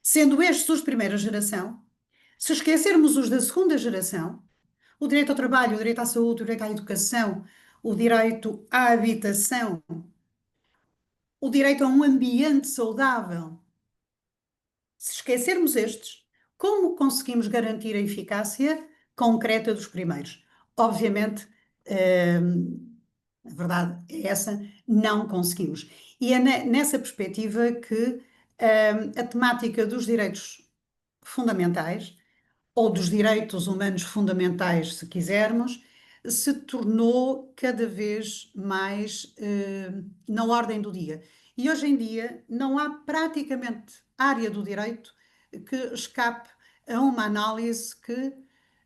sendo estes os de primeira geração, se esquecermos os da segunda geração, o direito ao trabalho, o direito à saúde, o direito à educação, o direito à habitação, o direito a um ambiente saudável, se esquecermos estes, como conseguimos garantir a eficácia concreta dos primeiros? Obviamente, a verdade é essa, não conseguimos. E é nessa perspectiva que a temática dos direitos fundamentais, ou dos direitos humanos fundamentais, se quisermos, se tornou cada vez mais na ordem do dia. E hoje em dia não há praticamente área do direito que escape a uma análise que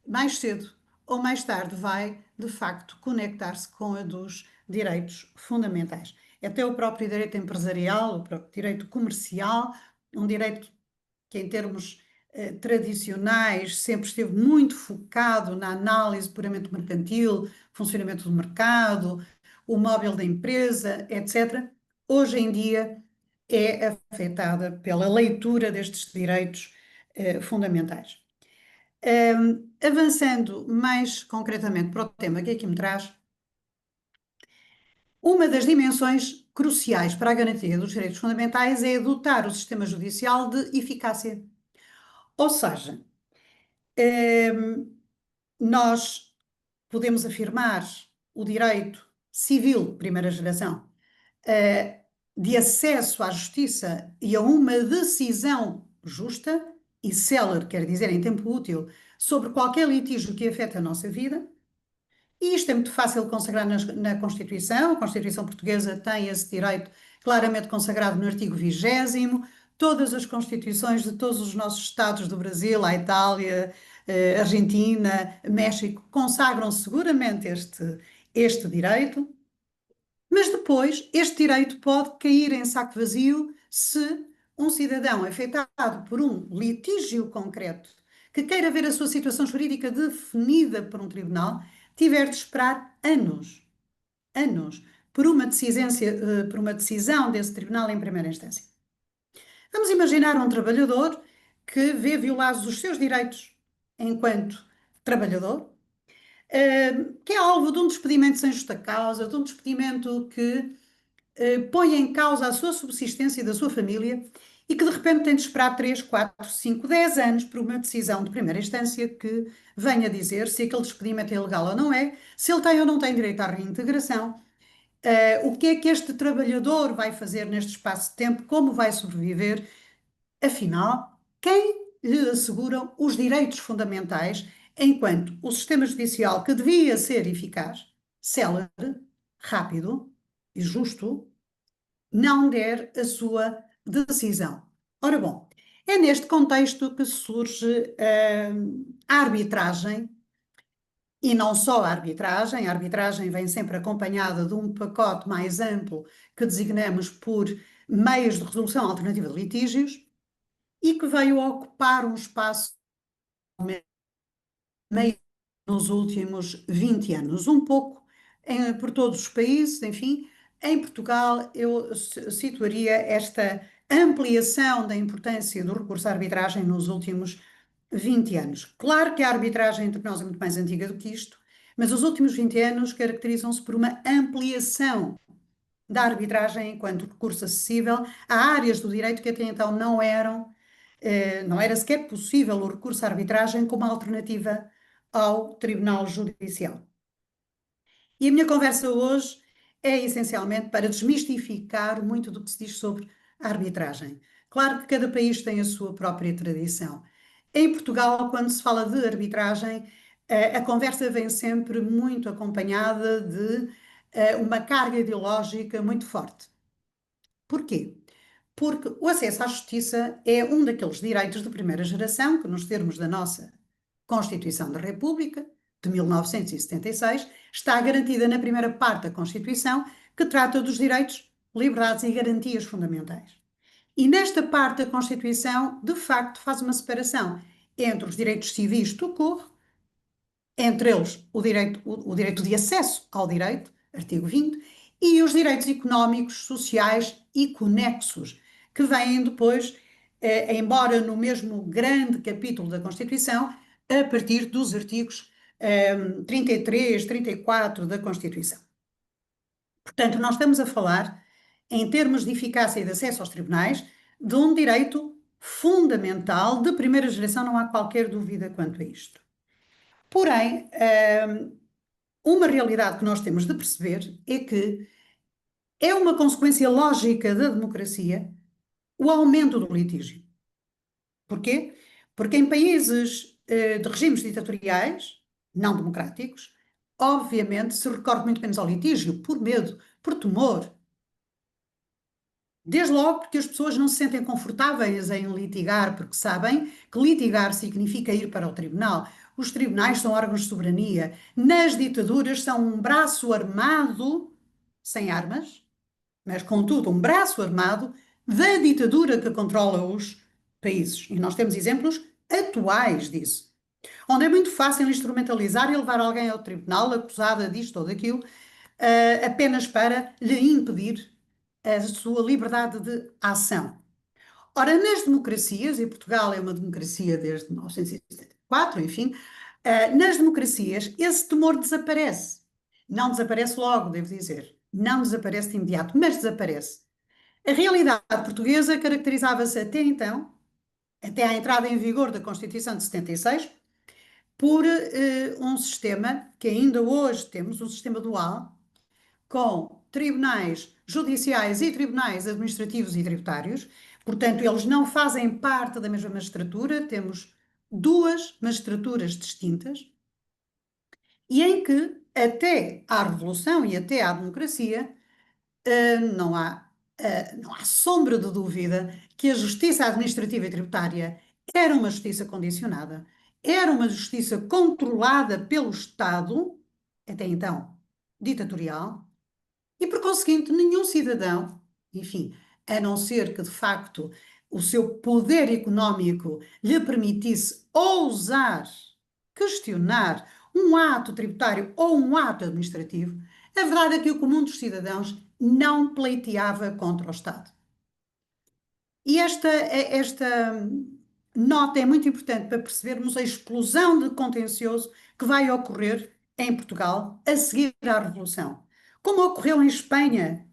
mais cedo ou mais tarde vai, de facto, conectar-se com a dos direitos fundamentais. Até o próprio direito empresarial, o próprio direito comercial, um direito que em termos tradicionais sempre esteve muito focado na análise puramente mercantil, funcionamento do mercado, o móvel da empresa, etc. Hoje em dia é afetada pela leitura destes direitos fundamentais. Avançando mais concretamente para o tema que aqui me traz, uma das dimensões cruciais para a garantia dos direitos fundamentais é dotar o sistema judicial de eficácia. Ou seja, nós podemos afirmar o direito civil, primeira geração, de acesso à justiça e a uma decisão justa e celer quer dizer em tempo útil, sobre qualquer litígio que afeta a nossa vida. E isto é muito fácil de consagrar na Constituição. A Constituição Portuguesa tem esse direito claramente consagrado no artigo 20º. Todas as constituições de todos os nossos estados do Brasil, a Itália, Argentina, México, consagram seguramente este direito. Mas depois, este direito pode cair em saco vazio se um cidadão afetado por um litígio concreto que queira ver a sua situação jurídica definida por um tribunal, tiver de esperar anos, por uma decisão desse tribunal em primeira instância. Vamos imaginar um trabalhador que vê violados os seus direitos enquanto trabalhador, que é alvo de um despedimento sem justa causa, de um despedimento que põe em causa a sua subsistência e da sua família e que de repente tem de esperar 3, 4, 5, 10 anos por uma decisão de primeira instância que venha dizer se aquele despedimento é ilegal ou não é, se ele tem ou não tem direito à reintegração, o que é que este trabalhador vai fazer neste espaço de tempo, como vai sobreviver, afinal, quem lhe asseguram os direitos fundamentais enquanto o sistema judicial, que devia ser eficaz, célere, rápido e justo, não der a sua decisão. Ora bom, é neste contexto que surge a arbitragem, e não só a arbitragem vem sempre acompanhada de um pacote mais amplo que designamos por meios de resolução alternativa de litígios e que veio ocupar um espaço meio nos últimos 20 anos, um pouco por todos os países, enfim. Em Portugal, eu situaria esta ampliação da importância do recurso à arbitragem nos últimos 20 anos. Claro que a arbitragem entre nós é muito mais antiga do que isto, mas os últimos 20 anos caracterizam-se por uma ampliação da arbitragem enquanto recurso acessível a áreas do direito que até então não era sequer possível o recurso à arbitragem como alternativa ao Tribunal Judicial. E a minha conversa hoje é essencialmente para desmistificar muito do que se diz sobre a arbitragem. Claro que cada país tem a sua própria tradição. Em Portugal, quando se fala de arbitragem, a conversa vem sempre muito acompanhada de uma carga ideológica muito forte. Porquê? Porque o acesso à justiça é um daqueles direitos de primeira geração que, nos termos da nossa Constituição da República, de 1976, está garantida na primeira parte da Constituição, que trata dos direitos, liberdades e garantias fundamentais. E nesta parte da Constituição, de facto, faz uma separação entre os direitos civis tout court, entre eles o direito de acesso ao direito, artigo 20, e os direitos económicos, sociais e conexos, que vêm depois, embora no mesmo grande capítulo da Constituição, a partir dos artigos 33, 34 da Constituição. Portanto, nós estamos a falar, em termos de eficácia e de acesso aos tribunais, de um direito fundamental de primeira geração, não há qualquer dúvida quanto a isto. Porém, uma realidade que nós temos de perceber é que é uma consequência lógica da democracia o aumento do litígio. Porquê? Porque em países de regimes ditatoriais, não democráticos, obviamente se recorre muito menos ao litígio, por medo, por temor. Desde logo porque as pessoas não se sentem confortáveis em litigar, porque sabem que litigar significa ir para o tribunal. Os tribunais são órgãos de soberania. Nas ditaduras são um braço armado, sem armas, mas contudo um braço armado da ditadura que controla os países. E nós temos exemplos atuais disso. Onde é muito fácil instrumentalizar e levar alguém ao tribunal acusada disto ou daquilo, apenas para lhe impedir a sua liberdade de ação. Ora, nas democracias, e Portugal é uma democracia desde 1974, enfim, nas democracias esse temor desaparece. Não desaparece logo, devo dizer. Não desaparece de imediato, mas desaparece. A realidade portuguesa caracterizava-se até então, até à entrada em vigor da Constituição de 76, por um sistema que ainda hoje temos, um sistema dual, com tribunais judiciais e tribunais administrativos e tributários, Portanto, eles não fazem parte da mesma magistratura, temos duas magistraturas distintas, e em que, até à Revolução e até à democracia, não há sombra de dúvida que a justiça administrativa e tributária era uma justiça condicionada, era uma justiça controlada pelo Estado, até então ditatorial, e por conseguinte nenhum cidadão, enfim, a não ser que de facto o seu poder económico lhe permitisse ousar questionar um ato tributário ou um ato administrativo, a verdade é que o comum dos cidadãos não pleiteava contra o Estado. E esta nota é muito importante para percebermos a explosão de contencioso que vai ocorrer em Portugal a seguir à Revolução. Como ocorreu em Espanha,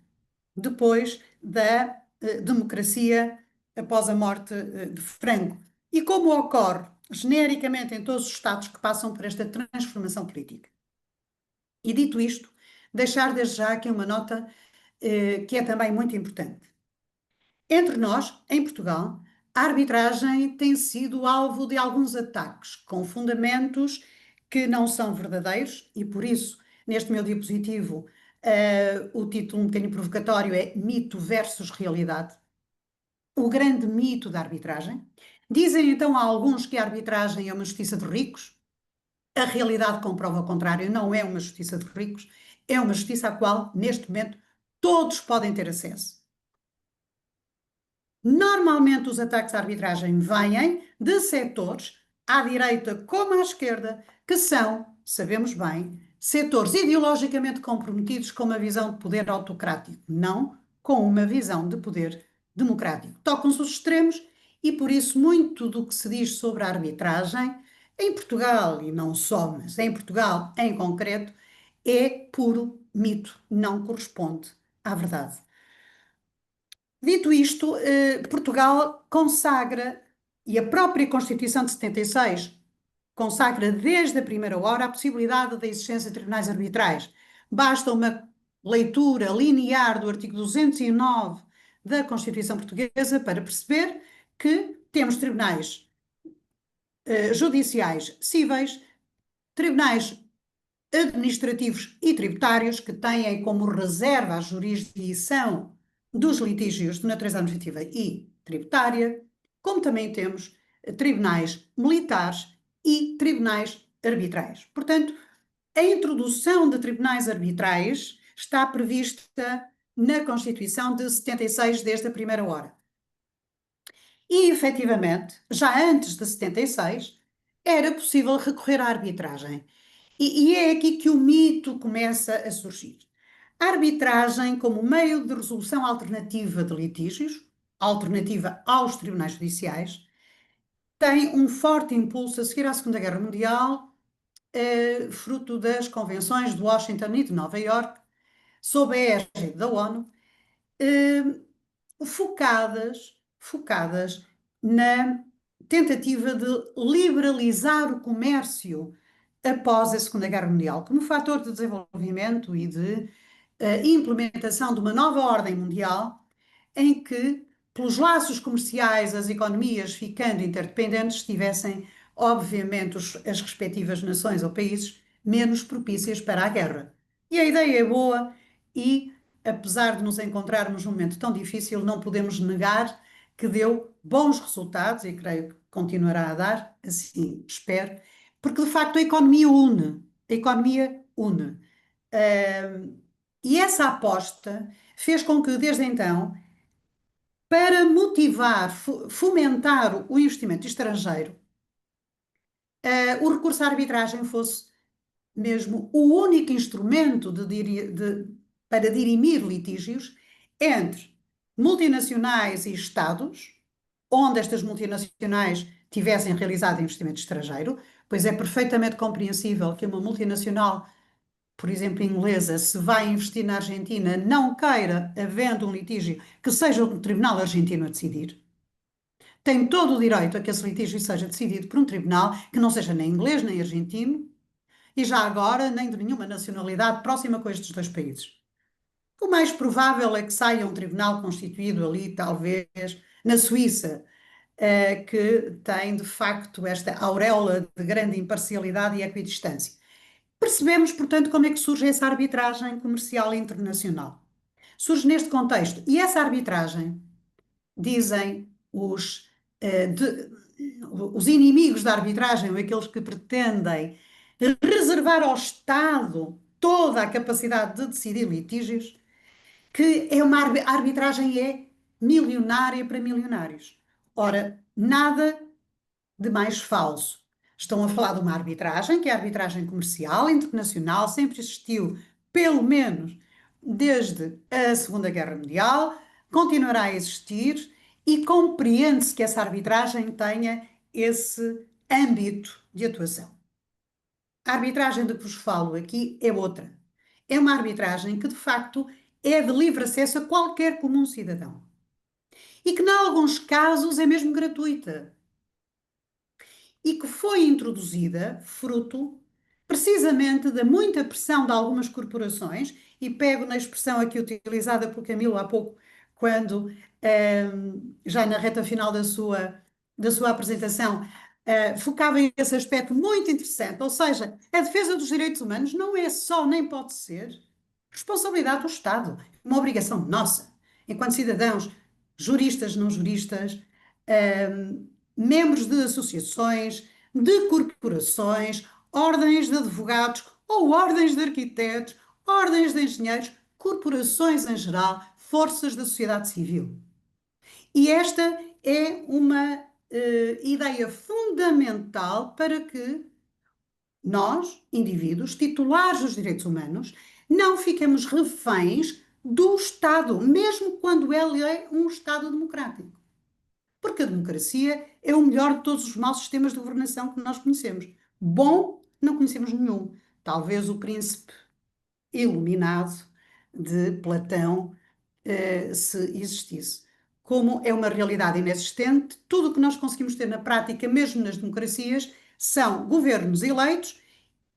depois da democracia após a morte de Franco. E como ocorre genericamente em todos os Estados que passam por esta transformação política. E dito isto, deixar desde já aqui uma nota que é também muito importante. Entre nós, em Portugal, a arbitragem tem sido alvo de alguns ataques com fundamentos que não são verdadeiros e por isso, neste meu diapositivo, o título um bocadinho provocatório é Mito versus Realidade. O grande mito da arbitragem. Dizem então a alguns que a arbitragem é uma justiça de ricos. A realidade comprova o contrário, não é uma justiça de ricos, é uma justiça à qual, neste momento, todos podem ter acesso. Normalmente os ataques à arbitragem vêm de setores, à direita como à esquerda, que são, sabemos bem, setores ideologicamente comprometidos com uma visão de poder autocrático, não com uma visão de poder democrático. Tocam-se os extremos e por isso muito do que se diz sobre a arbitragem, em Portugal e não só, mas em Portugal em concreto, é puro mito, não corresponde à verdade. Dito isto, Portugal consagra, e a própria Constituição de 76 consagra desde a primeira hora a possibilidade da existência de tribunais arbitrais. Basta uma leitura linear do artigo 209 da Constituição Portuguesa para perceber que temos tribunais judiciais cíveis, tribunais administrativos e tributários que têm como reserva a jurisdição dos litígios de natureza administrativa e tributária, como também temos tribunais militares e tribunais arbitrais. Portanto, a introdução de tribunais arbitrais está prevista na Constituição de 76 desde a primeira hora. E, efetivamente, já antes de 76, era possível recorrer à arbitragem. E é aqui que o mito começa a surgir. A arbitragem como meio de resolução alternativa de litígios, alternativa aos tribunais judiciais, tem um forte impulso a seguir à Segunda Guerra Mundial, fruto das convenções de Washington e de Nova Iorque, sob a égide da ONU, focadas na tentativa de liberalizar o comércio após a Segunda Guerra Mundial, como fator de desenvolvimento e de implementação de uma nova ordem mundial em que, pelos laços comerciais, as economias ficando interdependentes, tivessem, obviamente, as respectivas nações ou países menos propícias para a guerra. E a ideia é boa e, apesar de nos encontrarmos num momento tão difícil, não podemos negar que deu bons resultados e creio que continuará a dar, assim espero, porque de facto a economia une. A economia une. E essa aposta fez com que, desde então, para motivar, fomentar o investimento estrangeiro, o recurso à arbitragem fosse mesmo o único instrumento para dirimir litígios entre multinacionais e Estados, onde estas multinacionais tivessem realizado investimento estrangeiro, pois é perfeitamente compreensível que uma multinacional, por exemplo, inglesa, se vai investir na Argentina, não queira, havendo um litígio, que seja o tribunal argentino a decidir. Tem todo o direito a que esse litígio seja decidido por um tribunal que não seja nem inglês nem argentino, e já agora nem de nenhuma nacionalidade próxima com estes dois países. O mais provável é que saia um tribunal constituído ali, talvez, na Suíça, que tem de facto esta auréola de grande imparcialidade e equidistância. Percebemos, portanto, como é que surge essa arbitragem comercial internacional. Surge neste contexto. E essa arbitragem, dizem os inimigos da arbitragem, ou aqueles que pretendem reservar ao Estado toda a capacidade de decidir litígios, que é uma arbitragem é milionária para milionários. Ora, nada de mais falso. Estão a falar de uma arbitragem, que é a arbitragem comercial, internacional, sempre existiu, pelo menos desde a Segunda Guerra Mundial, continuará a existir e compreende-se que essa arbitragem tenha esse âmbito de atuação. A arbitragem de que vos falo aqui é outra. É uma arbitragem que, de facto, é de livre acesso a qualquer comum cidadão. E que, em alguns casos, é mesmo gratuita. E que foi introduzida fruto precisamente da muita pressão de algumas corporações, e pego na expressão aqui utilizada por Camilo há pouco, quando, já na reta final da sua apresentação, focava em esse aspecto muito interessante, ou seja, a defesa dos direitos humanos não é só, nem pode ser, responsabilidade do Estado, uma obrigação nossa, enquanto cidadãos, juristas, não juristas, membros de associações, de corporações, ordens de advogados ou ordens de arquitetos, ordens de engenheiros, corporações em geral, forças da sociedade civil. E esta é uma ideia fundamental para que nós, indivíduos, titulares dos direitos humanos, não fiquemos reféns do Estado, mesmo quando ele é um Estado democrático. Porque a democracia é o melhor de todos os maus sistemas de governação que nós conhecemos. Bom, não conhecemos nenhum. Talvez o príncipe iluminado de Platão, se existisse. Como é uma realidade inexistente, tudo o que nós conseguimos ter na prática, mesmo nas democracias, são governos eleitos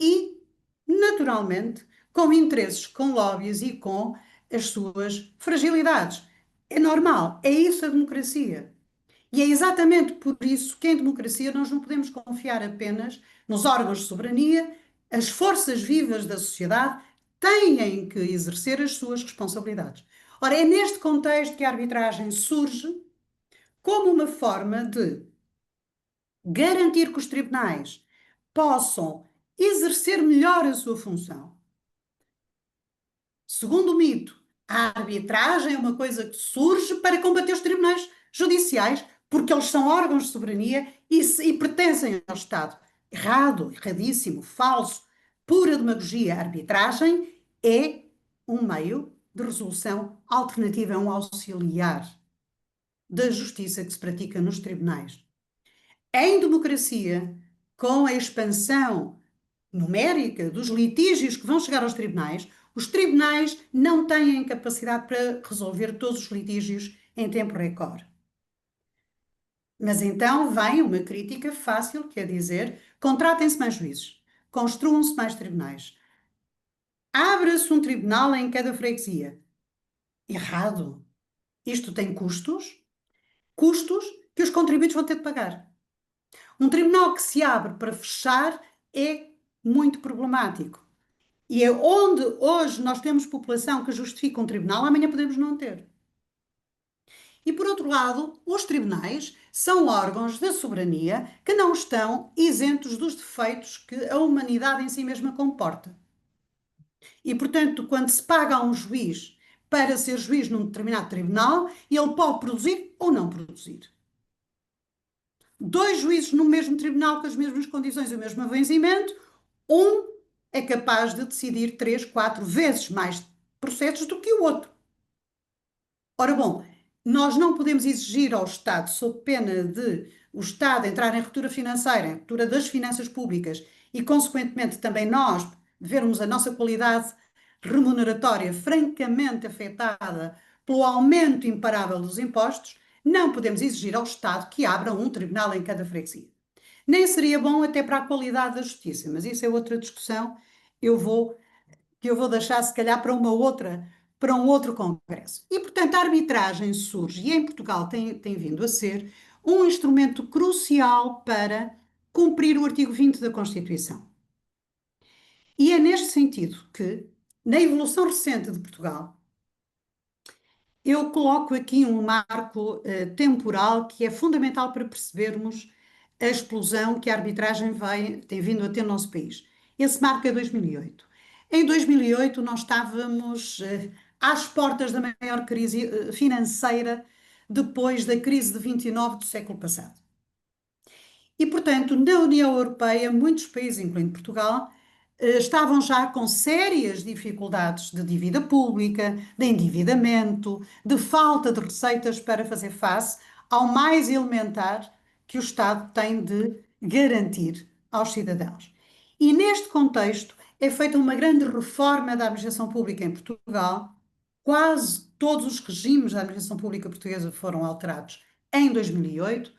e, naturalmente, com interesses, com lobbies e com as suas fragilidades. É normal, é isso a democracia. E é exatamente por isso que em democracia nós não podemos confiar apenas nos órgãos de soberania, as forças vivas da sociedade têm que exercer as suas responsabilidades. Ora, é neste contexto que a arbitragem surge como uma forma de garantir que os tribunais possam exercer melhor a sua função. Segundo o mito, a arbitragem é uma coisa que surge para combater os tribunais judiciais, porque eles são órgãos de soberania e pertencem ao Estado. Errado, erradíssimo, falso, pura demagogia. A arbitragem é um meio de resolução alternativa, um auxiliar da justiça que se pratica nos tribunais. Em democracia, com a expansão numérica dos litígios que vão chegar aos tribunais, os tribunais não têm capacidade para resolver todos os litígios em tempo recorde. Mas então vem uma crítica fácil, que é dizer, contratem-se mais juízes, construam-se mais tribunais, abra-se um tribunal em cada freguesia. Errado. Isto tem custos que os contribuintes vão ter de pagar. Um tribunal que se abre para fechar é muito problemático. E é onde hoje nós temos população que justifica um tribunal, amanhã podemos não ter. E, por outro lado, os tribunais são órgãos da soberania que não estão isentos dos defeitos que a humanidade em si mesma comporta. E, portanto, quando se paga a um juiz para ser juiz num determinado tribunal, ele pode produzir ou não produzir. 2 juízes no mesmo tribunal com as mesmas condições e o mesmo vencimento, um é capaz de decidir 3, 4 vezes mais processos do que o outro. Ora bom, nós não podemos exigir ao Estado, sob pena de o Estado entrar em ruptura financeira, em ruptura das finanças públicas e, consequentemente, também nós vermos a nossa qualidade remuneratória francamente afetada pelo aumento imparável dos impostos, não podemos exigir ao Estado que abra um tribunal em cada freguesia. Nem seria bom até para a qualidade da justiça, mas isso é outra discussão que eu vou deixar, se calhar, para para um outro congresso. E, portanto, a arbitragem surge, e em Portugal tem vindo a ser, um instrumento crucial para cumprir o artigo 20 da Constituição. E é neste sentido que, na evolução recente de Portugal, eu coloco aqui um marco temporal que é fundamental para percebermos a explosão que a arbitragem tem vindo a ter no nosso país. Esse marco é 2008. Em 2008, nós estávamos às portas da maior crise financeira depois da crise de 29 do século passado. E, portanto, na União Europeia, muitos países, incluindo Portugal, estavam já com sérias dificuldades de dívida pública, de endividamento, de falta de receitas para fazer face ao mais elementar que o Estado tem de garantir aos cidadãos. E neste contexto é feita uma grande reforma da administração pública em Portugal. Quase todos os regimes da administração pública portuguesa foram alterados em 2008,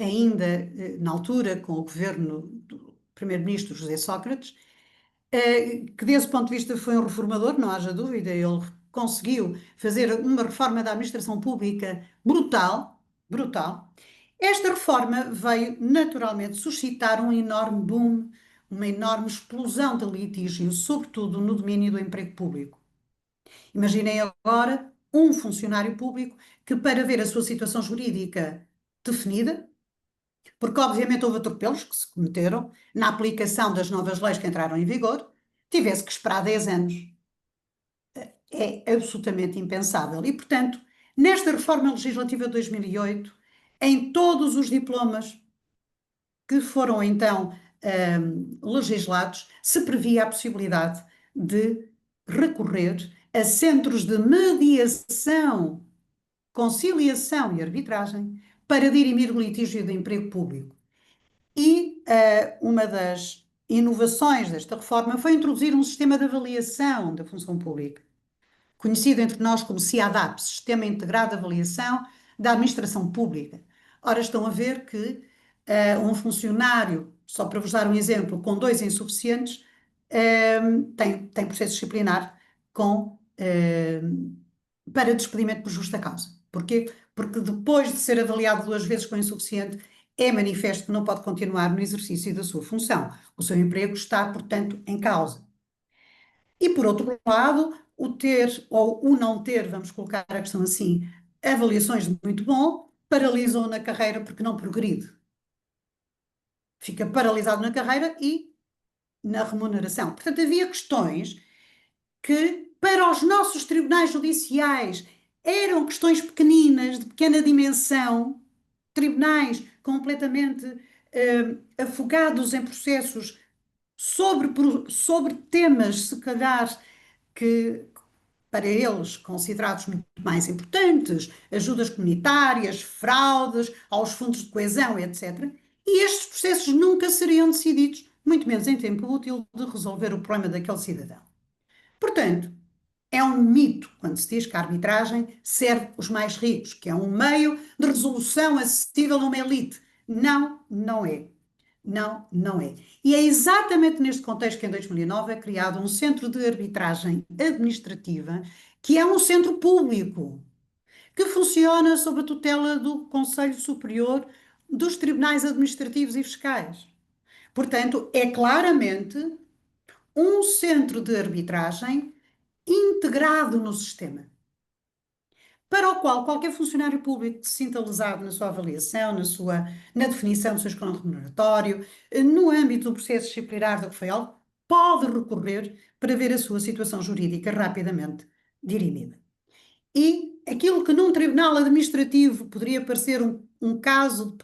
ainda na altura com o governo do primeiro-ministro José Sócrates, que desse ponto de vista foi um reformador, não haja dúvida, ele conseguiu fazer uma reforma da administração pública brutal, brutal. Esta reforma veio naturalmente suscitar um enorme boom, uma enorme explosão de litígio, sobretudo no domínio do emprego público. Imaginem agora um funcionário público que, para ver a sua situação jurídica definida, porque obviamente houve atropelos que se cometeram na aplicação das novas leis que entraram em vigor, tivesse que esperar 10 anos. É absolutamente impensável. E, portanto, nesta reforma legislativa de 2008, em todos os diplomas que foram então legislados, se previa a possibilidade de recorrer a centros de mediação, conciliação e arbitragem para dirimir o litígio de emprego público. E uma das inovações desta reforma foi introduzir um sistema de avaliação da função pública, conhecido entre nós como CIADAP, Sistema Integrado de Avaliação da Administração Pública. Ora, estão a ver que um funcionário, só para vos dar um exemplo, com 2 insuficientes, tem processo disciplinar para despedimento por justa causa. Porquê? Porque depois de ser avaliado 2 vezes com insuficiente, é manifesto que não pode continuar no exercício da sua função. O seu emprego está, portanto, em causa. E, por outro lado, o ter ou o não ter, vamos colocar a questão assim, avaliações de muito bom, paralisam na carreira porque não progride. Fica paralisado na carreira e na remuneração. Portanto, havia questões que, para os nossos tribunais judiciais, eram questões pequeninas, de pequena dimensão, tribunais completamente afogados em processos sobre temas, se calhar, que para eles considerados muito mais importantes, ajudas comunitárias, fraudes aos fundos de coesão, etc. E estes processos nunca seriam decididos, muito menos em tempo útil, de resolver o problema daquele cidadão. Portanto, é um mito quando se diz que a arbitragem serve os mais ricos, que é um meio de resolução acessível a uma elite. Não, não é. Não, não é. E é exatamente neste contexto que em 2009 é criado um centro de arbitragem administrativa, que é um centro público, que funciona sob a tutela do Conselho Superior dos Tribunais Administrativos e Fiscais. Portanto, é claramente um centro de arbitragem integrado no sistema, para o qual qualquer funcionário público que se sinta lesado na sua avaliação, na definição do seu escalão remuneratório, no âmbito do processo disciplinar do que foi algo, pode recorrer para ver a sua situação jurídica rapidamente dirimida. E aquilo que num tribunal administrativo poderia parecer um caso de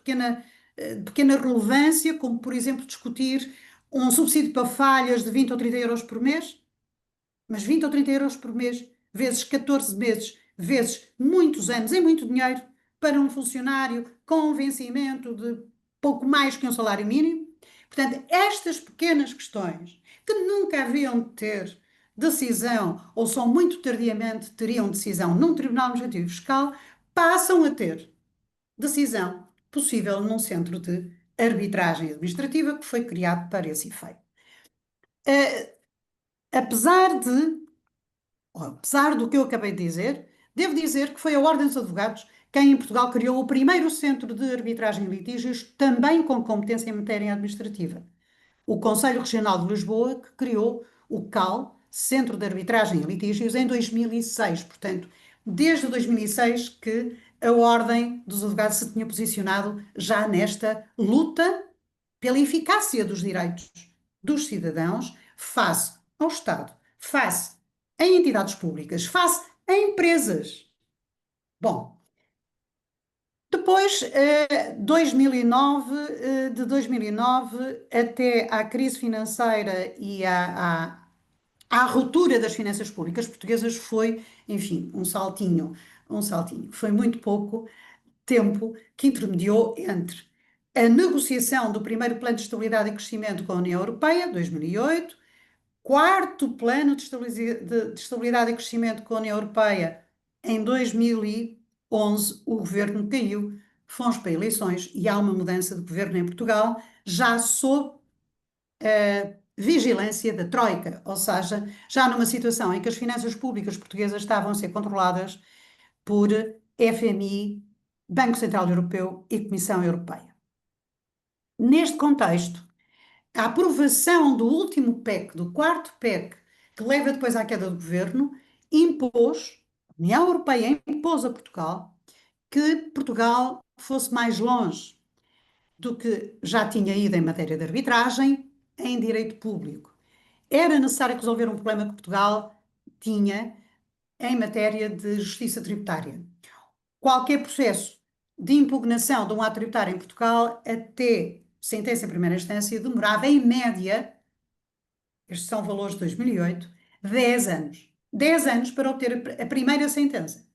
pequena relevância, como por exemplo discutir um subsídio para falhas de 20 ou 30 euros por mês, mas 20 ou 30 euros por mês, vezes 14 meses, vezes muitos anos, é muito dinheiro para um funcionário com um vencimento de pouco mais que um salário mínimo. Portanto, estas pequenas questões que nunca haviam de ter decisão ou só muito tardiamente teriam decisão num Tribunal Administrativo Fiscal, passam a ter decisão possível num centro de arbitragem administrativa que foi criado para esse efeito. Apesar de Apesar do que eu acabei de dizer, devo dizer que foi a Ordem dos Advogados quem em Portugal criou o primeiro centro de arbitragem e litígios, também com competência em matéria administrativa. O Conselho Regional de Lisboa, que criou o CAL, Centro de Arbitragem e Litígios, em 2006. Portanto, desde 2006 que a Ordem dos Advogados se tinha posicionado já nesta luta pela eficácia dos direitos dos cidadãos face ao Estado, face a entidades públicas, face a empresas. Bom, depois, 2009, de 2009 até à crise financeira e à ruptura das finanças públicas portuguesas foi, enfim, um saltinho, um saltinho. Foi muito pouco tempo que intermediou entre a negociação do primeiro Plano de Estabilidade e Crescimento com a União Europeia, 2008, quarto Plano de Estabilidade e Crescimento com a União Europeia, em 2011, o governo caiu, fomos para eleições e há uma mudança de governo em Portugal, já sob a vigilância da Troika, ou seja, já numa situação em que as finanças públicas portuguesas estavam a ser controladas por FMI, Banco Central Europeu e Comissão Europeia. Neste contexto, a aprovação do último PEC, do quarto PEC, que leva depois à queda do governo, impôs, a União Europeia impôs a Portugal que Portugal fosse mais longe do que já tinha ido em matéria de arbitragem em direito público. Era necessário resolver um problema que Portugal tinha em matéria de justiça tributária. Qualquer processo de impugnação de um ato tributário em Portugal, até sentença em primeira instância, demorava em média, estes são valores de 2008, 10 anos. 10 anos para obter a primeira sentença.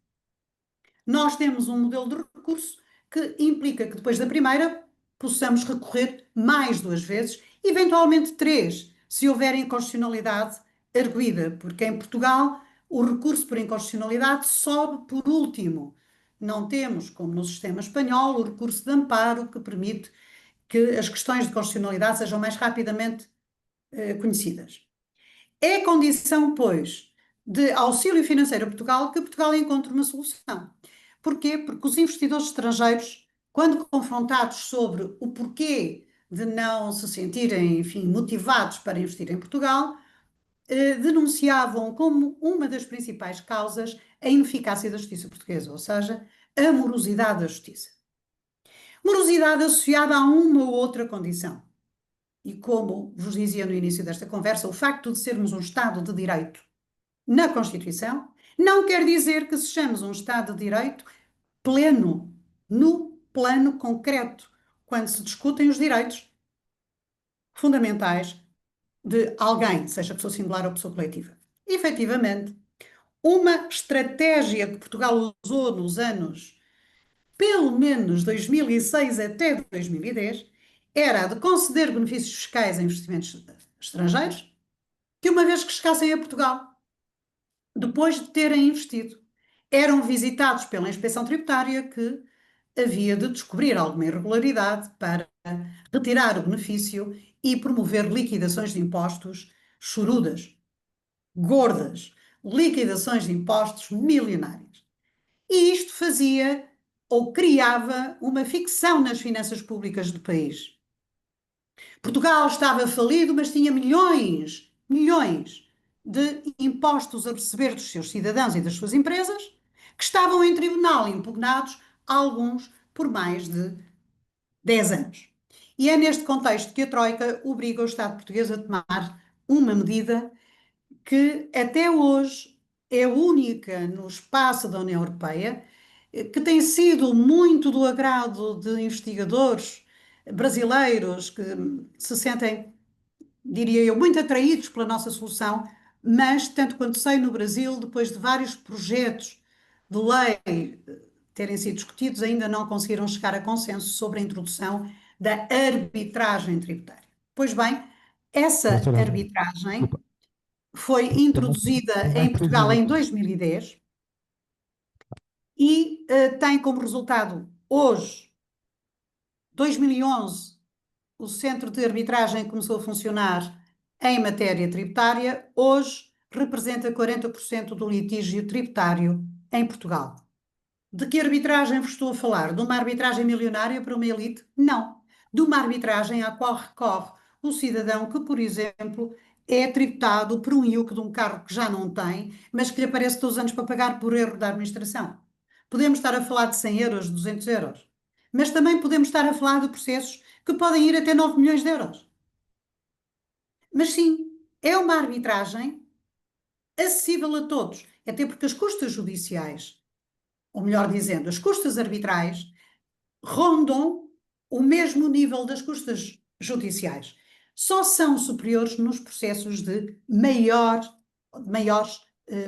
Nós temos um modelo de recurso que implica que depois da primeira possamos recorrer mais 2 vezes, eventualmente 3, se houver inconstitucionalidade arguída, porque em Portugal o recurso por inconstitucionalidade sobe por último. Não temos, como no sistema espanhol, o recurso de amparo que permite que as questões de constitucionalidade sejam mais rapidamente conhecidas. É condição, pois, de auxílio financeiro a Portugal que Portugal encontre uma solução. Porquê? Porque os investidores estrangeiros, quando confrontados sobre o porquê de não se sentirem, enfim, motivados para investir em Portugal, denunciavam como uma das principais causas a ineficácia da justiça portuguesa, ou seja, a morosidade da justiça. Morosidade associada a uma ou outra condição. E como vos dizia no início desta conversa, o facto de sermos um Estado de Direito na Constituição não quer dizer que sejamos um Estado de Direito pleno, no plano concreto, quando se discutem os direitos fundamentais de alguém, seja pessoa singular ou pessoa coletiva. Efetivamente, uma estratégia que Portugal usou nos anos, pelo menos 2006 até 2010, era a de conceder benefícios fiscais a investimentos estrangeiros, que uma vez que chegassem a Portugal, depois de terem investido, eram visitados pela inspeção tributária que havia de descobrir alguma irregularidade para retirar o benefício e promover liquidações de impostos chorudas, gordas, liquidações de impostos milionárias. E isto fazia ou criava uma ficção nas finanças públicas do país. Portugal estava falido, mas tinha milhões de impostos a receber dos seus cidadãos e das suas empresas, que estavam em tribunal impugnados, alguns por mais de 10 anos. E é neste contexto que a Troika obriga o Estado português a tomar uma medida que até hoje é única no espaço da União Europeia, que tem sido muito do agrado de investigadores brasileiros que se sentem, diria eu, muito atraídos pela nossa solução, mas, tanto quanto sei, no Brasil, depois de vários projetos de lei terem sido discutidos, ainda não conseguiram chegar a consenso sobre a introdução da arbitragem tributária. Pois bem, essa Professora, arbitragem desculpa, foi introduzida tem em mais 3 Portugal em minutos. 2010 e tem como resultado hoje, 2011, o Centro de Arbitragem começou a funcionar em matéria tributária. Hoje, representa 40% do litígio tributário em Portugal. De que arbitragem vos estou a falar? De uma arbitragem milionária para uma elite? Não. De uma arbitragem à qual recorre o cidadão que, por exemplo, é tributado por um IUC de um carro que já não tem, mas que lhe aparece todos os anos para pagar por erro da administração. Podemos estar a falar de 100 euros, 200 euros, mas também podemos estar a falar de processos que podem ir até 9 milhões de euros. Mas sim, é uma arbitragem acessível a todos, até porque as custas judiciais, ou melhor dizendo, as custas arbitrais, rondam o mesmo nível das custas judiciais. Só são superiores nos processos de maiores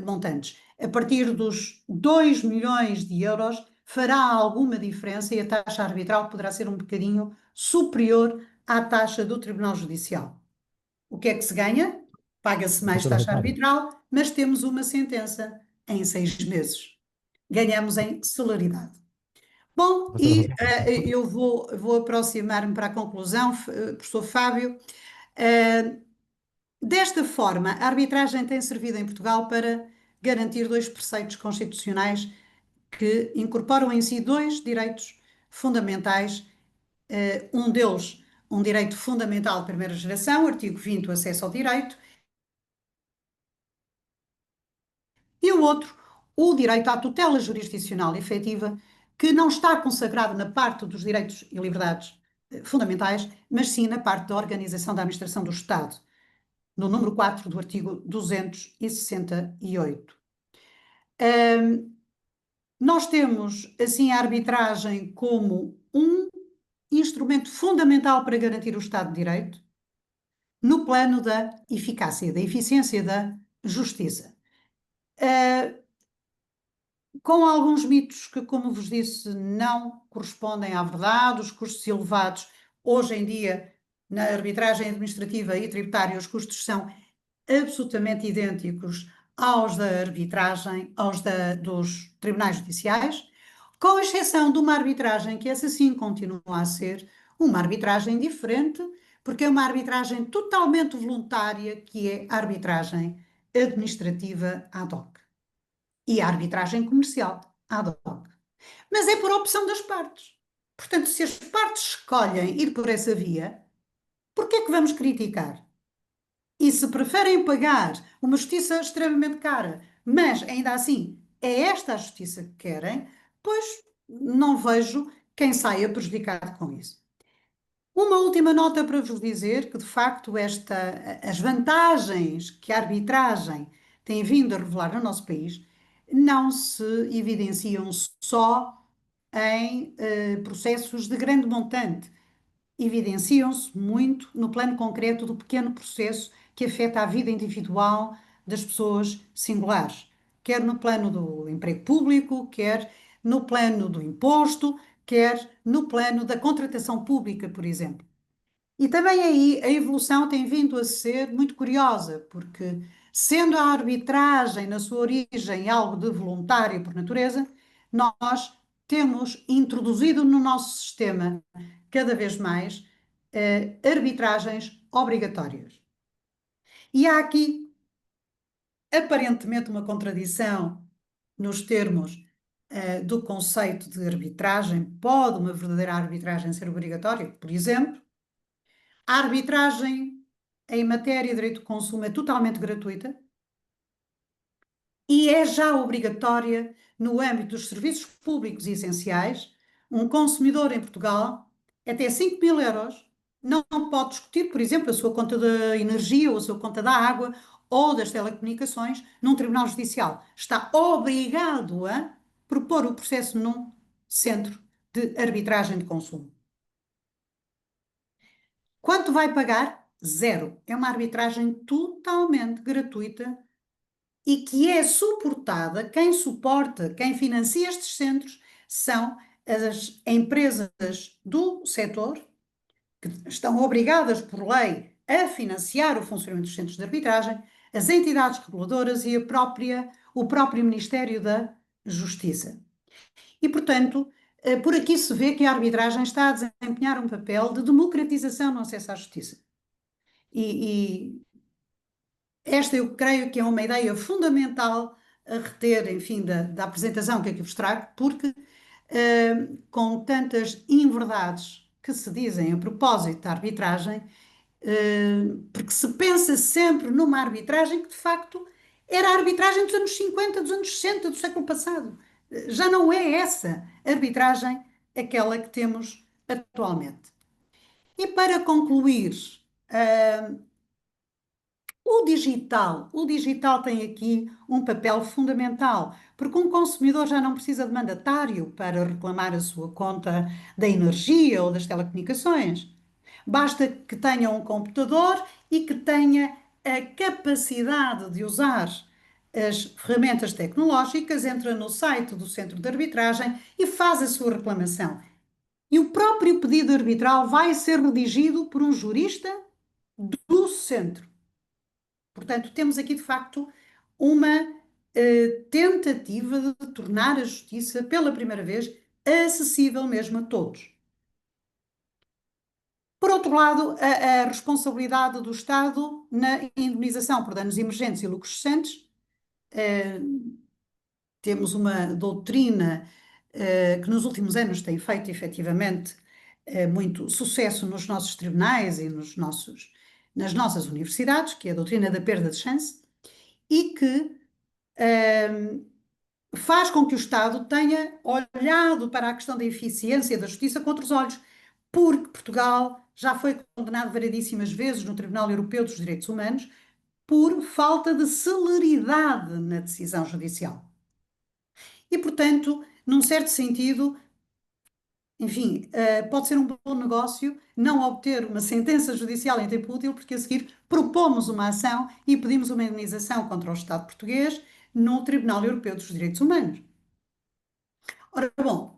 montantes. A partir dos 2 milhões de euros fará alguma diferença e a taxa arbitral poderá ser um bocadinho superior à taxa do Tribunal Judicial. O que é que se ganha? Paga-se mais Professora taxa Refábio. arbitral, mas temos uma sentença em 6 meses. Ganhamos em celeridade. Bom, Professora e Refábio. eu vou aproximar-me para a conclusão, professor Fábio. Desta forma, a arbitragem tem servido em Portugal para garantir dois preceitos constitucionais que incorporam em si dois direitos fundamentais. Um deles, um direito fundamental de primeira geração, artigo 20, o acesso ao direito, e o outro, o direito à tutela jurisdicional efetiva, que não está consagrado na parte dos direitos e liberdades fundamentais, mas sim na parte da organização da administração do Estado, no número 4 do artigo 268. Nós temos, assim, a arbitragem como um instrumento fundamental para garantir o Estado de Direito, no plano da eficácia, da eficiência da justiça. Com alguns mitos que, como vos disse, não correspondem à verdade, os custos elevados. Hoje em dia, na arbitragem administrativa e tributária, os custos são absolutamente idênticos aos da arbitragem, dos tribunais judiciais, com exceção de uma arbitragem que essa sim continua a ser uma arbitragem diferente, porque é uma arbitragem totalmente voluntária, que é a arbitragem administrativa ad hoc e a arbitragem comercial ad hoc. Mas é por opção das partes. Portanto, se as partes escolhem ir por essa via, por que é que vamos criticar? E se preferem pagar uma justiça extremamente cara, mas ainda assim é esta a justiça que querem, pois não vejo quem saia prejudicado com isso. Uma última nota para vos dizer que, de facto, as vantagens que a arbitragem tem vindo a revelar no nosso país não se evidenciam só em processos de grande montante, evidenciam-se muito no plano concreto do pequeno processo que afeta a vida individual das pessoas singulares, quer no plano do emprego público, quer no plano do imposto, quer no plano da contratação pública, por exemplo. E também aí a evolução tem vindo a ser muito curiosa, porque sendo a arbitragem na sua origem algo de voluntário por natureza, nós temos introduzido no nosso sistema cada vez mais arbitragens obrigatórias. E há aqui aparentemente uma contradição nos termos do conceito de arbitragem. Pode uma verdadeira arbitragem ser obrigatória? Por exemplo, a arbitragem em matéria de direito de consumo é totalmente gratuita e é já obrigatória no âmbito dos serviços públicos e essenciais. Um consumidor em Portugal, até 5 mil euros, não pode discutir, por exemplo, a sua conta da energia ou a sua conta da água ou das telecomunicações num tribunal judicial. Está obrigado a propor o processo num centro de arbitragem de consumo. Quanto vai pagar? Zero. É uma arbitragem totalmente gratuita e que é suportada, quem suporta, quem financia estes centros são as empresas do setor que estão obrigadas por lei a financiar o funcionamento dos centros de arbitragem, as entidades reguladoras e o próprio Ministério da Justiça. E, portanto, por aqui se vê que a arbitragem está a desempenhar um papel de democratização no acesso à justiça. E Esta eu creio que é uma ideia fundamental a reter, enfim, da apresentação que aqui vos trago, porque com tantas inverdades que se dizem a propósito da arbitragem, porque se pensa sempre numa arbitragem que de facto era a arbitragem dos anos 50, dos anos 60, do século passado. Já não é essa arbitragem aquela que temos atualmente. E para concluir, o digital tem aqui um papel fundamental, porque um consumidor já não precisa de mandatário para reclamar a sua conta da energia ou das telecomunicações. Basta que tenha um computador e que tenha a capacidade de usar as ferramentas tecnológicas, entra no site do centro de arbitragem e faz a sua reclamação. E o próprio pedido arbitral vai ser redigido por um jurista do centro. Portanto, temos aqui de facto uma tentativa de tornar a justiça, pela primeira vez, acessível mesmo a todos. Por outro lado, a responsabilidade do Estado na indemnização por danos emergentes e lucros cessantes. Temos uma doutrina que nos últimos anos tem feito efetivamente muito sucesso nos nossos tribunais e nas nossas universidades, que é a doutrina da perda de chance, e que faz com que o Estado tenha olhado para a questão da eficiência da justiça com outros olhos, porque Portugal já foi condenado variedíssimas vezes no Tribunal Europeu dos Direitos Humanos por falta de celeridade na decisão judicial. E, portanto, num certo sentido, enfim, pode ser um bom negócio não obter uma sentença judicial em tempo útil, porque a seguir propomos uma ação e pedimos uma indenização contra o Estado português no Tribunal Europeu dos Direitos Humanos. Ora, bom,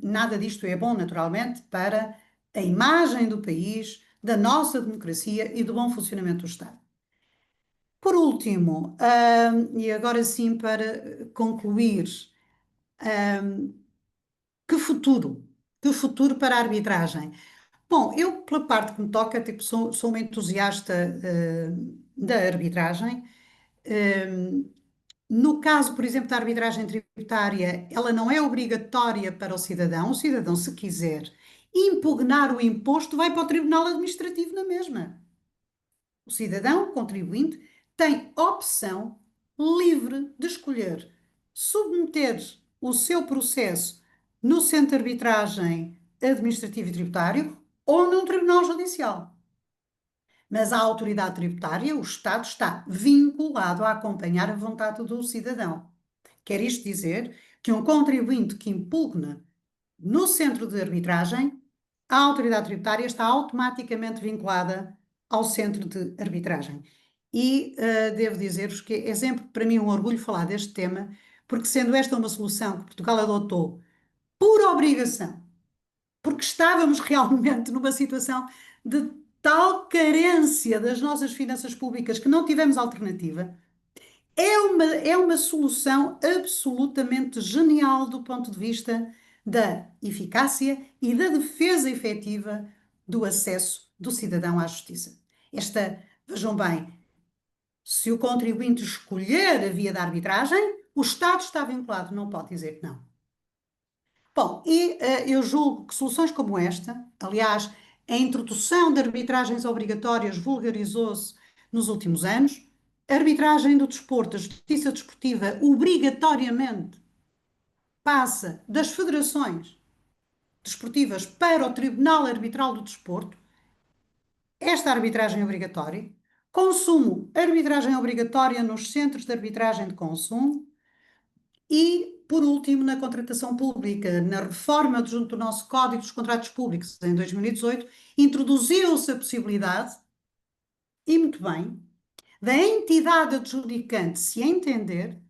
nada disto é bom, naturalmente, para a imagem do país, da nossa democracia e do bom funcionamento do Estado. Por último, e agora sim para concluir, que futuro? Que futuro para a arbitragem? Bom, eu, pela parte que me toca, tipo, sou uma entusiasta da arbitragem. No caso, por exemplo, da arbitragem tributária, ela não é obrigatória para o cidadão. O cidadão, se quiser impugnar o imposto, vai para o Tribunal Administrativo na mesma. O cidadão contribuinte tem opção livre de escolher submeter o seu processo no Centro de Arbitragem Administrativo e Tributário ou num Tribunal Judicial. Mas a autoridade tributária, o Estado, está vinculado a acompanhar a vontade do cidadão. Quer isto dizer que um contribuinte que impugna no centro de arbitragem, a autoridade tributária está automaticamente vinculada ao centro de arbitragem. E devo dizer-vos que é sempre para mim um orgulho falar deste tema, porque sendo esta uma solução que Portugal adotou por obrigação, porque estávamos realmente numa situação de tal carência das nossas finanças públicas que não tivemos alternativa, é uma solução absolutamente genial do ponto de vista da eficácia e da defesa efetiva do acesso do cidadão à justiça. Vejam bem, se o contribuinte escolher a via da arbitragem, o Estado está vinculado, não pode dizer que não. Bom, e eu julgo que soluções como esta, aliás, a introdução de arbitragens obrigatórias vulgarizou-se nos últimos anos, a arbitragem do desporto, a justiça desportiva, obrigatoriamente passa das federações desportivas para o Tribunal Arbitral do Desporto, esta arbitragem obrigatória, consumo, arbitragem obrigatória nos centros de arbitragem de consumo e, por último, na contratação pública, na reforma junto do nosso Código dos Contratos Públicos em 2018, introduziu-se a possibilidade, e muito bem, da entidade adjudicante se entender,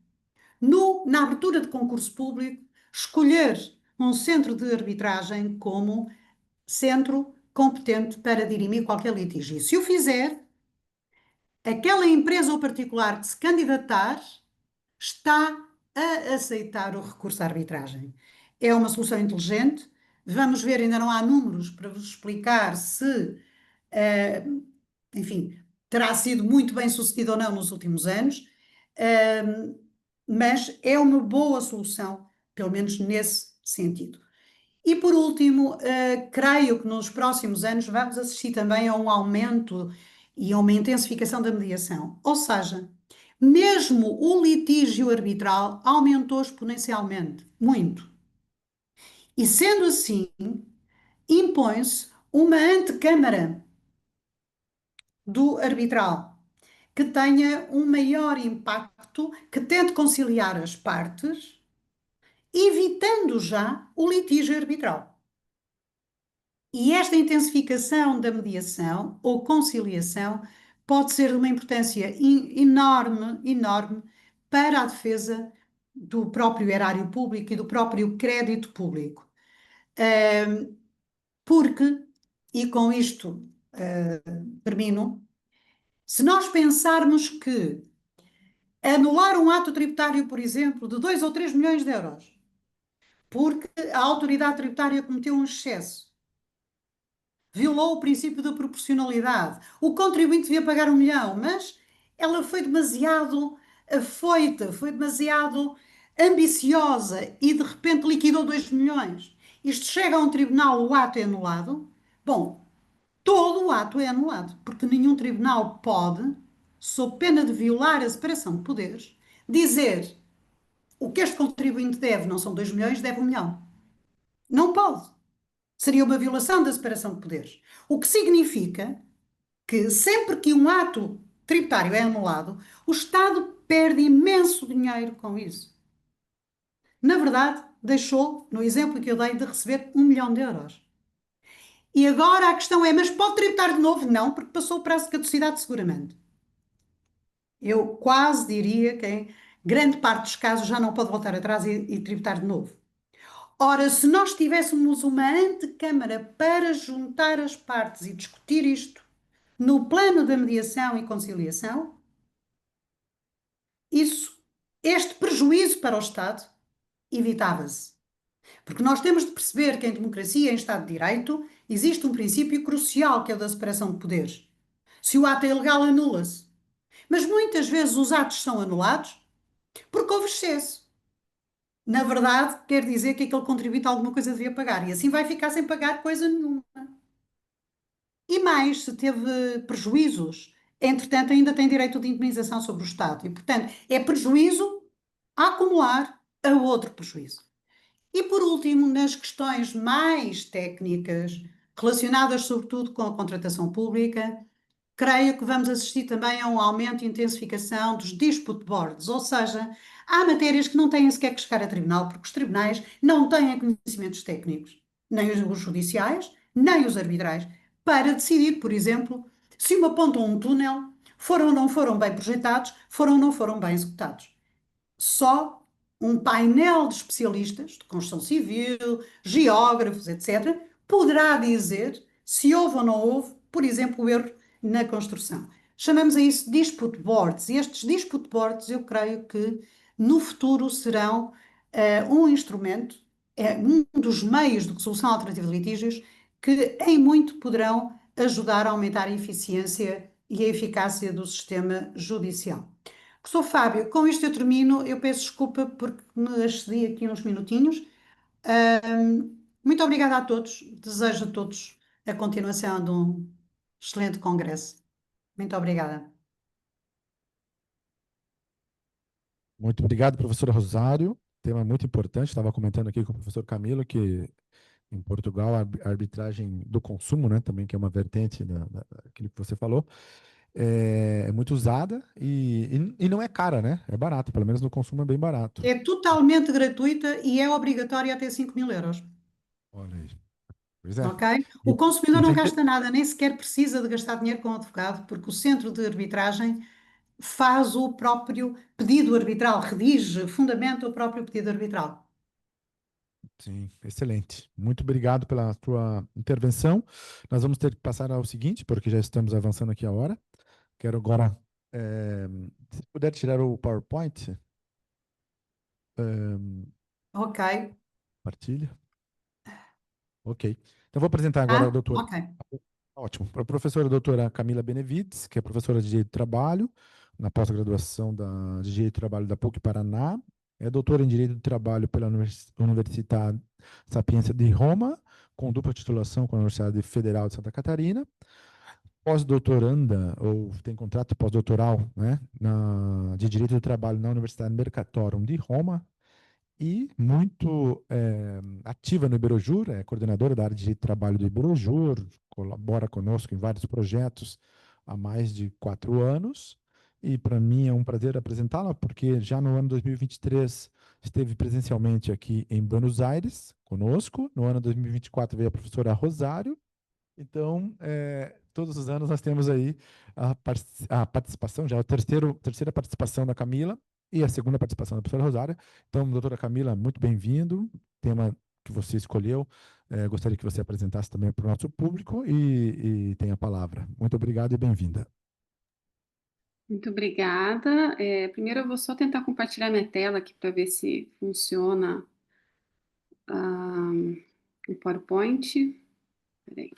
na abertura de concurso público, escolher um centro de arbitragem como centro competente para dirimir qualquer litígio. E se o fizer, aquela empresa ou particular que se candidatar está a aceitar o recurso à arbitragem. É uma solução inteligente. Vamos ver, ainda não há números para vos explicar se, enfim, terá sido muito bem sucedido ou não nos últimos anos, mas é uma boa solução, pelo menos nesse sentido. E por último, creio que nos próximos anos vamos assistir também a um aumento e a uma intensificação da mediação. Ou seja, mesmo o litígio arbitral aumentou exponencialmente, muito. E sendo assim, impõe-se uma antecâmara do arbitral que tenha um maior impacto, que tente conciliar as partes, evitando já o litígio arbitral. E esta intensificação da mediação ou conciliação pode ser de uma importância enorme, enorme para a defesa do próprio erário público e do próprio crédito público. Porque, e com isto termino, se nós pensarmos que anular um ato tributário, por exemplo, de 2 ou 3 milhões de euros, porque a autoridade tributária cometeu um excesso, violou o princípio da proporcionalidade. O contribuinte devia pagar 1 milhão, mas ela foi demasiado afoita, foi demasiado ambiciosa e de repente liquidou 2 milhões. Isto chega a um tribunal, o ato é anulado. Bom, todo o ato é anulado, porque nenhum tribunal pode, sob pena de violar a separação de poderes, dizer o que este contribuinte deve não são 2 milhões, deve 1 milhão. Não pode. Seria uma violação da separação de poderes. O que significa que sempre que um ato tributário é anulado, o Estado perde imenso dinheiro com isso. Na verdade, deixou, no exemplo que eu dei, de receber 1 milhão de euros. E agora a questão é, mas pode tributar de novo? Não, porque passou o prazo de caducidade seguramente. Eu quase diria que em grande parte dos casos já não pode voltar atrás e tributar de novo. Ora, se nós tivéssemos uma antecâmara para juntar as partes e discutir isto no plano da mediação e conciliação, este prejuízo para o Estado evitava-se. Porque nós temos de perceber que em democracia, em Estado de Direito, existe um princípio crucial que é o da separação de poderes. Se o ato é ilegal, anula-se. Mas muitas vezes os atos são anulados porque houve excesso. Na verdade, quer dizer que aquele contribuinte alguma coisa devia pagar e assim vai ficar sem pagar coisa nenhuma. E mais, se teve prejuízos, entretanto, ainda tem direito de indemnização sobre o Estado. E, portanto, é prejuízo a acumular a outro prejuízo. E, por último, nas questões mais técnicas, relacionadas sobretudo com a contratação pública, creio que vamos assistir também a um aumento e intensificação dos dispute boards, ou seja, há matérias que não têm sequer que chegar a tribunal, porque os tribunais não têm conhecimentos técnicos, nem os judiciais, nem os arbitrais, para decidir, por exemplo, se uma ponte ou um túnel foram ou não foram bem projetados, foram ou não foram bem executados. Só um painel de especialistas de construção civil, geógrafos, etc., poderá dizer se houve ou não houve, por exemplo, o erro na construção. Chamamos a isso dispute boards. E estes dispute boards, eu creio que no futuro serão um instrumento, um dos meios de resolução alternativa de litígios que em muito poderão ajudar a aumentar a eficiência e a eficácia do sistema judicial. Professor Fábio, com isto eu termino. Eu peço desculpa porque me excedi aqui uns minutinhos. Muito obrigada a todos. Desejo a todos a continuação de um excelente congresso. Muito obrigada. Muito obrigado, professora Rosário. Tema muito importante. Estava comentando aqui com o professor Camilo que em Portugal a arbitragem do consumo, né, também que é uma vertente daquilo que você falou, é muito usada e não é cara, né? É barato, pelo menos no consumo é bem barato. É totalmente gratuita e é obrigatória até 5 mil euros. Olha aí. Pois é. Ok? O consumidor Isso não é gasta nada, nem sequer precisa de gastar dinheiro com o advogado, porque o centro de arbitragem faz o próprio pedido arbitral, redige, fundamenta o próprio pedido arbitral. Sim, excelente. Muito obrigado pela tua intervenção. Nós vamos ter que passar ao seguinte, porque já estamos avançando aqui a hora. Quero agora, se puder tirar o PowerPoint, Ok. partilha. Ok. Então, vou apresentar agora o Ah, doutor ok. Ótimo. Para a professora doutora Camila Benevides, que é professora de Direito do Trabalho, na pós-graduação de Direito do Trabalho da PUC Paraná, é doutora em Direito do Trabalho pela Universidade Sapienza de Roma, com dupla titulação com a Universidade Federal de Santa Catarina, pós-doutoranda, ou tem contrato pós-doutoral, né, de Direito do Trabalho na Universidade Mercatorum de Roma, e muito ativa no Iberojur, é coordenadora da área de trabalho do Iberojur, colabora conosco em vários projetos há mais de 4 anos, e para mim é um prazer apresentá-la, porque já no ano 2023 esteve presencialmente aqui em Buenos Aires conosco, no ano 2024 veio a professora Rosário, então todos os anos nós temos aí a participação, já a terceira participação da Camila, e a segunda participação da professora Rosária. Então, doutora Camila, muito bem-vindo. Tema que você escolheu, gostaria que você apresentasse também para o nosso público e tenha a palavra. Muito obrigado e bem-vinda. Muito obrigada. Primeiro eu vou só tentar compartilhar minha tela aqui para ver se funciona o PowerPoint. Peraí.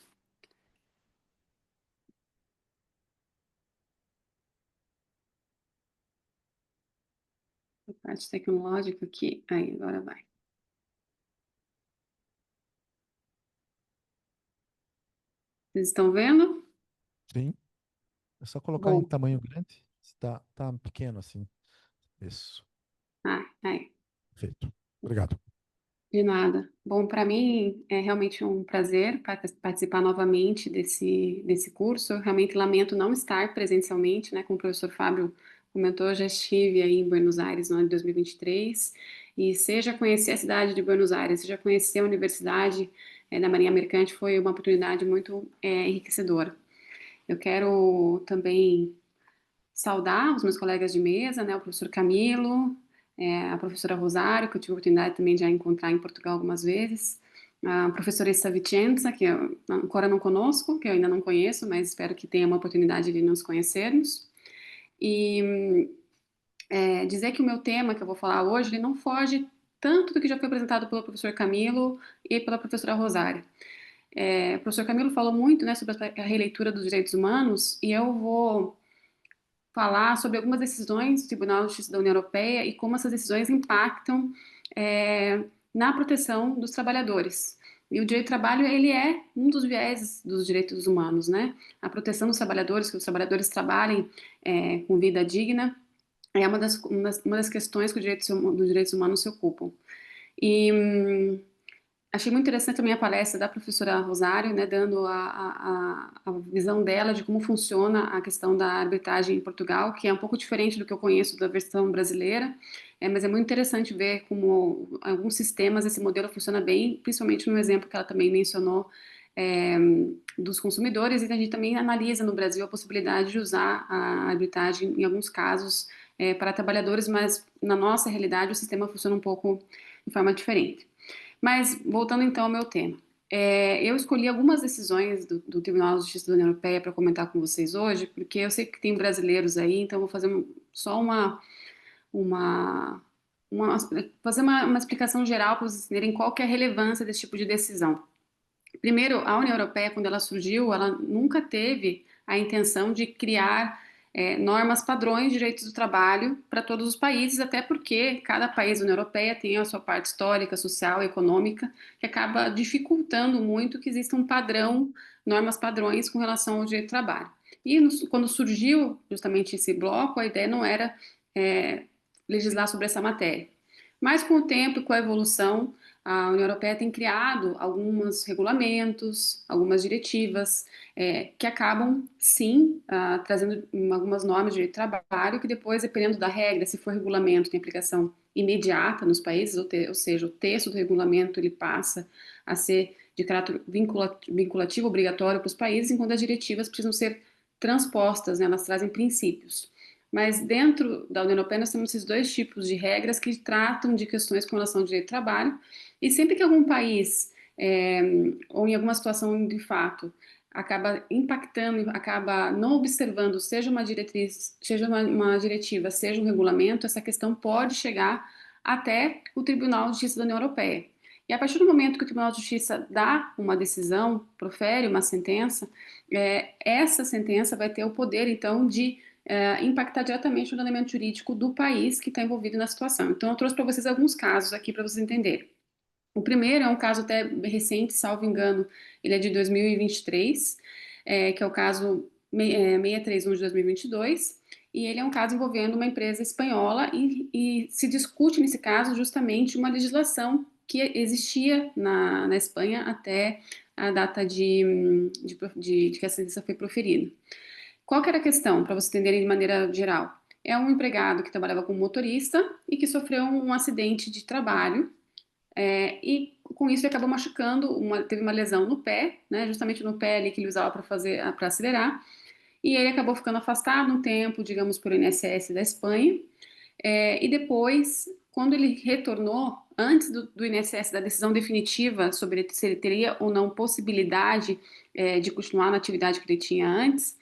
A parte tecnológica aqui. Aí, agora vai. Vocês estão vendo? Sim. É só colocar em Bom. tamanho grande. Está pequeno assim. Isso. Aí. Perfeito. Obrigado. De nada. Bom, para mim é realmente um prazer participar novamente desse curso. Eu realmente lamento não estar presencialmente, né? Como o professor Fábio comentou, eu já estive aí em Buenos Aires no ano de 2023 e seja conhecer a cidade de Buenos Aires, seja conhecer a Universidade da Marinha Mercante, foi uma oportunidade muito enriquecedora. Eu quero também saudar os meus colegas de mesa, né? O professor Camilo, a professora Rosário, que eu tive a oportunidade também de a encontrar em Portugal algumas vezes, a professora Issa Vicenza, que agora não conosco, que eu ainda não conheço, mas espero que tenha uma oportunidade de nos conhecermos. E dizer que o meu tema que eu vou falar hoje, ele não foge tanto do que já foi apresentado pelo professor Camilo e pela professora Rosário. O professor Camilo falou muito, né, sobre a releitura dos direitos humanos, e eu vou falar sobre algumas decisões do Tribunal de Justiça da União Europeia e como essas decisões impactam na proteção dos trabalhadores. E o direito do trabalho, ele é um dos vieses dos direitos humanos, né? A proteção dos trabalhadores, que os trabalhadores trabalhem com vida digna, é uma das questões que dos direitos humanos se ocupam. E achei muito interessante também a palestra da professora Rosário, né, dando a visão dela de como funciona a questão da arbitragem em Portugal, que é um pouco diferente do que eu conheço da versão brasileira, mas é muito interessante ver como alguns sistemas esse modelo funciona bem, principalmente no exemplo que ela também mencionou dos consumidores, e a gente também analisa no Brasil a possibilidade de usar a arbitragem em alguns casos para trabalhadores, mas na nossa realidade o sistema funciona um pouco de forma diferente. Mas, voltando então ao meu tema, eu escolhi algumas decisões do Tribunal de Justiça da União Europeia para comentar com vocês hoje, porque eu sei que tem brasileiros aí, então vou fazer só fazer uma explicação geral para vocês entenderem qual que é a relevância desse tipo de decisão. Primeiro, a União Europeia, quando ela surgiu, ela nunca teve a intenção de criar normas padrões de direitos do trabalho para todos os países, até porque cada país da União Europeia tem a sua parte histórica, social, econômica, que acaba dificultando muito que exista um padrão, normas padrões com relação ao direito do trabalho. E quando surgiu justamente esse bloco, a ideia não era legislar sobre essa matéria. Mas com o tempo e com a evolução, a União Europeia tem criado alguns regulamentos, algumas diretivas, que acabam, sim, trazendo algumas normas de direito do trabalho, que depois, dependendo da regra, se for regulamento, tem aplicação imediata nos países, ou seja, o texto do regulamento ele passa a ser de caráter vinculativo, obrigatório para os países, enquanto as diretivas precisam ser transpostas, né, elas trazem princípios. Mas dentro da União Europeia nós temos esses dois tipos de regras que tratam de questões com relação ao direito do trabalho, e sempre que algum país, ou em alguma situação de fato, acaba impactando, acaba não observando, seja uma diretriz, seja uma diretiva, seja um regulamento, essa questão pode chegar até o Tribunal de Justiça da União Europeia. E a partir do momento que o Tribunal de Justiça dá uma decisão, profere uma sentença, essa sentença vai ter o poder, então, de impactar diretamente o ordenamento jurídico do país que está envolvido na situação. Então, eu trouxe para vocês alguns casos aqui para vocês entenderem. O primeiro é um caso até recente, salvo engano, ele é de 2023, que é o caso 631 de 2022, e ele é um caso envolvendo uma empresa espanhola e se discute nesse caso justamente uma legislação que existia na Espanha até a data de que a sentença foi proferida. Qual que era a questão, para vocês entenderem de maneira geral? É um empregado que trabalhava como motorista e que sofreu um acidente de trabalho, e com isso ele acabou machucando, teve uma lesão no pé, né, justamente no pé ali que ele usava para acelerar, e ele acabou ficando afastado um tempo, digamos, pelo INSS da Espanha, e depois, quando ele retornou, antes do INSS da decisão definitiva sobre se ele teria ou não possibilidade de continuar na atividade que ele tinha antes,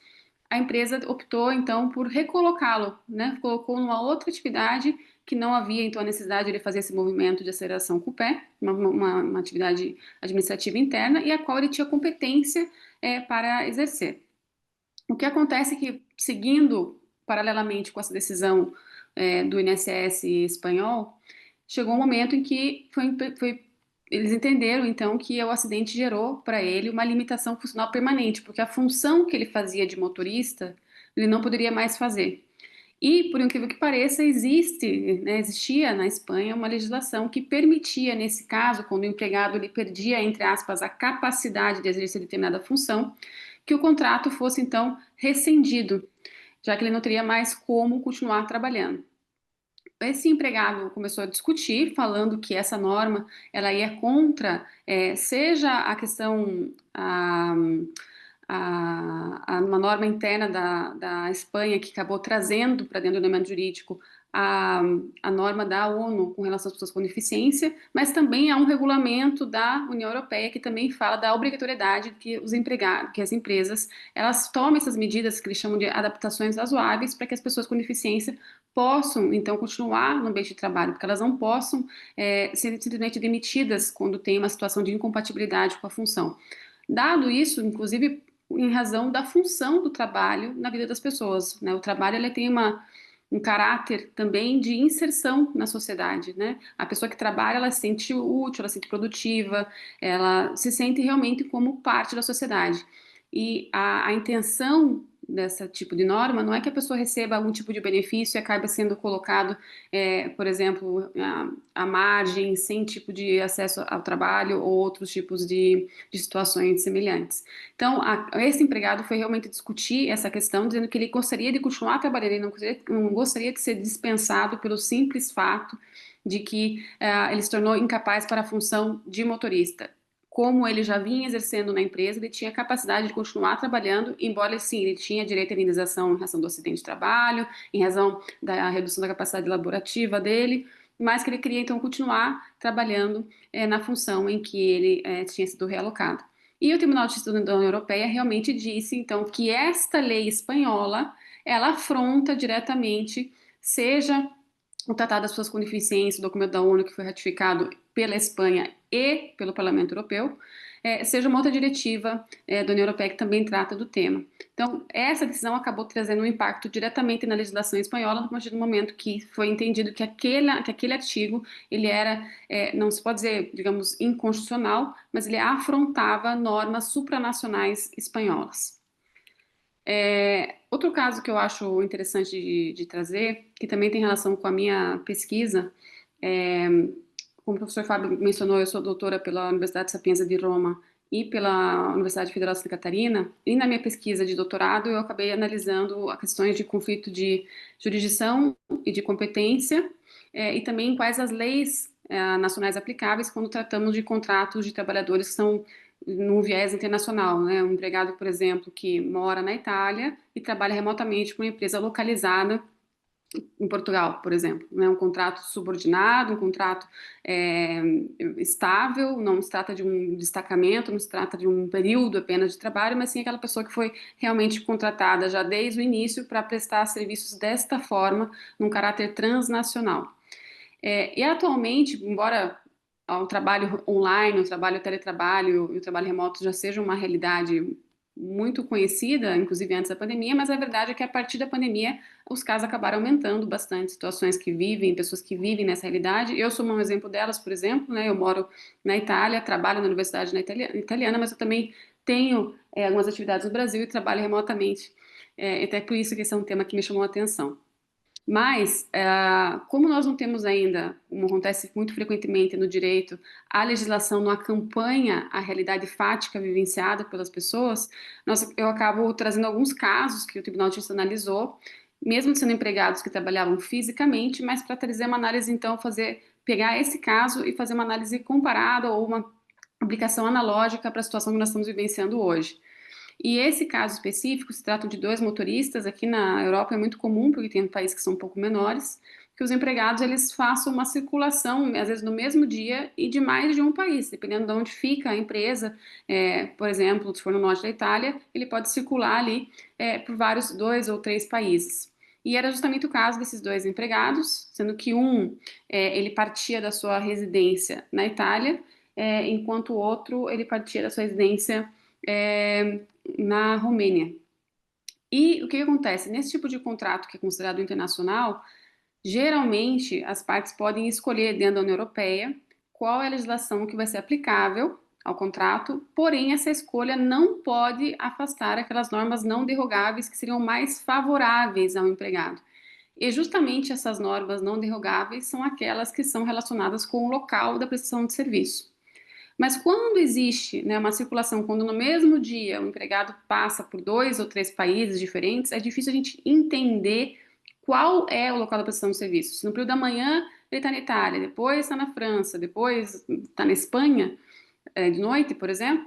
a empresa optou, então, por recolocá-lo, né? Colocou numa outra atividade que não havia, então, a necessidade de ele fazer esse movimento de aceleração com o pé, uma atividade administrativa interna, e a qual ele tinha competência para exercer. O que acontece é que, seguindo paralelamente com essa decisão do INSS espanhol, chegou um momento em que eles entenderam, então, que o acidente gerou para ele uma limitação funcional permanente, porque a função que ele fazia de motorista, ele não poderia mais fazer. E, por incrível que pareça, existia na Espanha uma legislação que permitia, nesse caso, quando o empregado ele perdia, entre aspas, a capacidade de exercer determinada função, que o contrato fosse, então, rescindido, já que ele não teria mais como continuar trabalhando. Esse empregado começou a discutir, falando que essa norma ela ia contra, seja a questão, uma norma interna da Espanha que acabou trazendo para dentro do ordenamento jurídico a norma da ONU com relação às pessoas com deficiência, mas também há um regulamento da União Europeia que também fala da obrigatoriedade que os empregados, que as empresas, elas tomem essas medidas que eles chamam de adaptações razoáveis para que as pessoas com deficiência possam, então, continuar no ambiente de trabalho, porque elas não possam ser simplesmente demitidas quando tem uma situação de incompatibilidade com a função. Dado isso, inclusive, em razão da função do trabalho na vida das pessoas, né? O trabalho ele tem um caráter também de inserção na sociedade, né? A pessoa que trabalha, ela se sente útil, ela se sente produtiva, ela se sente realmente como parte da sociedade. E a intenção desse tipo de norma não é que a pessoa receba algum tipo de benefício e acabe sendo colocado, por exemplo, à margem, sem tipo de acesso ao trabalho ou outros tipos de situações semelhantes. Então, esse empregado foi realmente discutir essa questão, dizendo que ele gostaria de continuar trabalhando, ele não gostaria de ser dispensado pelo simples fato de que ele se tornou incapaz para a função de motorista. Como ele já vinha exercendo na empresa, ele tinha capacidade de continuar trabalhando, embora sim, ele tinha direito à indenização em razão do acidente de trabalho, em razão da redução da capacidade laborativa dele, mas que ele queria então continuar trabalhando na função em que ele tinha sido realocado. E o Tribunal de Justiça da União Europeia realmente disse então que esta lei espanhola, ela afronta diretamente, seja o Tratado das Pessoas com Deficiência, o documento da ONU que foi ratificado pela Espanha e pelo Parlamento Europeu, seja uma outra diretiva da União Europeia que também trata do tema. Então, essa decisão acabou trazendo um impacto diretamente na legislação espanhola, a partir do momento que foi entendido que aquele artigo, ele era, não se pode dizer, digamos, inconstitucional, mas ele afrontava normas supranacionais espanholas. Outro caso que eu acho interessante de trazer, que também tem relação com a minha pesquisa, como o professor Fábio mencionou, eu sou doutora pela Universidade Sapienza de Roma e pela Universidade Federal de Santa Catarina, e na minha pesquisa de doutorado eu acabei analisando as questões de conflito de jurisdição e de competência, e também quais as leis nacionais aplicáveis quando tratamos de contratos de trabalhadores que são no viés internacional, né? Um empregado, por exemplo, que mora na Itália e trabalha remotamente para uma empresa localizada em Portugal, por exemplo, né? Um contrato subordinado, um contrato estável, não se trata de um destacamento, não se trata de um período apenas de trabalho, mas sim aquela pessoa que foi realmente contratada já desde o início para prestar serviços desta forma, num caráter transnacional. E atualmente, embora ao trabalho online, o trabalho teletrabalho e o trabalho remoto já seja uma realidade muito conhecida, inclusive antes da pandemia, mas a verdade é que a partir da pandemia os casos acabaram aumentando bastante, situações que vivem, pessoas que vivem nessa realidade. Eu sou um exemplo delas, por exemplo, né? Eu moro na Itália, trabalho na universidade italiana, mas eu também tenho algumas atividades no Brasil e trabalho remotamente. Até por isso que esse é um tema que me chamou a atenção. Mas, como nós não temos ainda, como acontece muito frequentemente no direito, a legislação não acompanha a realidade fática vivenciada pelas pessoas, eu acabo trazendo alguns casos que o Tribunal de Justiça analisou, mesmo sendo empregados que trabalhavam fisicamente, mas para trazer uma análise, então, pegar esse caso e fazer uma análise comparada ou uma aplicação analógica para a situação que nós estamos vivenciando hoje. E esse caso específico se trata de 2 motoristas. Aqui na Europa é muito comum, porque tem países que são um pouco menores, que os empregados eles façam uma circulação, às vezes no mesmo dia, e de mais de um país, dependendo de onde fica a empresa. Por exemplo, se for no norte da Itália, ele pode circular ali por vários 2 ou 3 países. E era justamente o caso desses 2 empregados, sendo que ele partia da sua residência na Itália, enquanto o outro ele partia da sua residência na Romênia. E o que acontece? Nesse tipo de contrato que é considerado internacional, geralmente as partes podem escolher dentro da União Europeia qual é a legislação que vai ser aplicável ao contrato, porém essa escolha não pode afastar aquelas normas não derrogáveis que seriam mais favoráveis ao empregado. E justamente essas normas não derrogáveis são aquelas que são relacionadas com o local da prestação de serviço. Mas quando existe, né, uma circulação, quando no mesmo dia o empregado passa por 2 ou 3 países diferentes, é difícil a gente entender qual é o local da prestação de serviço. Se no período da manhã ele está na Itália, depois está na França, depois está na Espanha, de noite, por exemplo,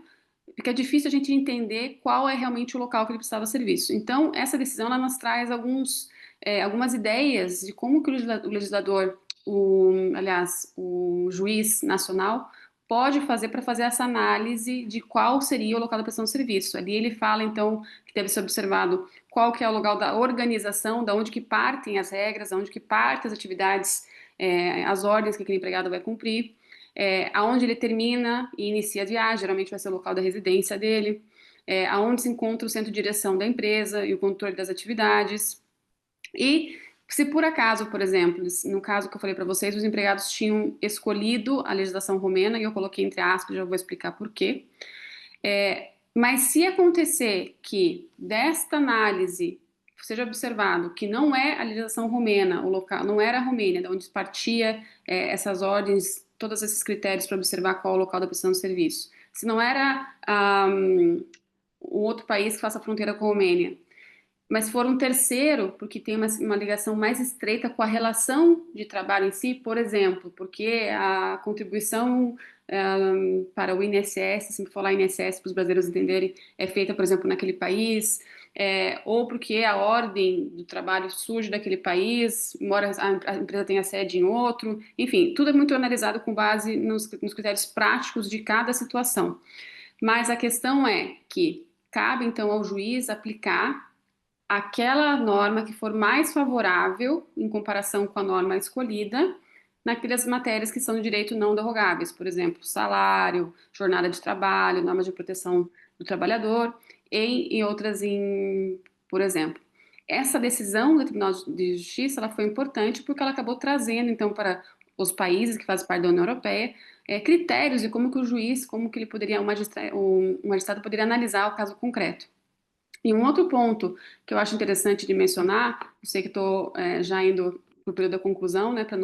fica difícil a gente entender qual é realmente o local que ele precisava de serviço. Então, essa decisão ela nos traz algumas ideias de como que o legislador, o juiz nacional, pode fazer para fazer essa análise de qual seria o local da prestação de serviço. Ali ele fala, então, que deve ser observado qual que é o local da organização, da onde que partem as regras, da onde que partem as atividades, as ordens que aquele empregado vai cumprir, aonde ele termina e inicia a viagem, geralmente vai ser o local da residência dele, aonde se encontra o centro de direção da empresa e o controle das atividades. E se por acaso, por exemplo, no caso que eu falei para vocês, os empregados tinham escolhido a legislação romena, e eu coloquei entre aspas, já vou explicar por quê. Mas se acontecer que desta análise seja observado que não é a legislação romena, o local, não era a Romênia, de onde partia essas ordens, todos esses critérios para observar qual é o local da prestação de serviço, se não era um outro país que faça fronteira com a Romênia, mas for um terceiro, porque tem uma ligação mais estreita com a relação de trabalho em si, por exemplo, porque a contribuição para o INSS, sempre falar INSS para os brasileiros entenderem, é feita, por exemplo, naquele país, ou porque a ordem do trabalho surge daquele país, embora a empresa tenha sede em outro, enfim, tudo é muito analisado com base nos critérios práticos de cada situação. Mas a questão é que cabe, então, ao juiz aplicar aquela norma que for mais favorável em comparação com a norma escolhida naquelas matérias que são de direito não derrogáveis, por exemplo, salário, jornada de trabalho, normas de proteção do trabalhador e outras, por exemplo. Essa decisão do Tribunal de Justiça ela foi importante porque ela acabou trazendo, então, para os países que fazem parte da União Europeia, critérios de como que o juiz, como que ele poderia, o magistrado poderia analisar o caso concreto. E um outro ponto que eu acho interessante de mencionar, eu sei que estou já indo para o período da conclusão, né, para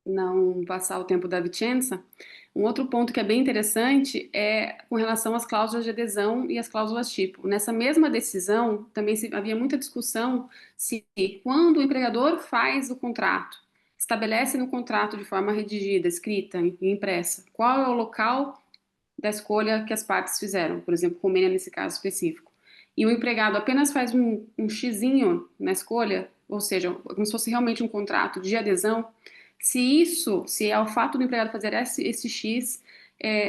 não passar o tempo da Vicenza. Um outro ponto que é bem interessante é com relação às cláusulas de adesão e as cláusulas tipo. Nessa mesma decisão, também havia muita discussão se quando o empregador faz o contrato, estabelece no contrato de forma redigida, escrita e impressa, qual é o local da escolha que as partes fizeram, por exemplo, Romênia nesse caso específico. E o empregado apenas faz um xizinho na escolha, ou seja, como se fosse realmente um contrato de adesão, se é o fato do empregado fazer esse X,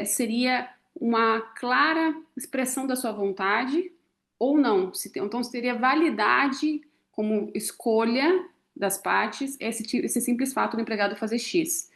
seria uma clara expressão da sua vontade ou não. Então, teria validade como escolha das partes esse simples fato do empregado fazer X.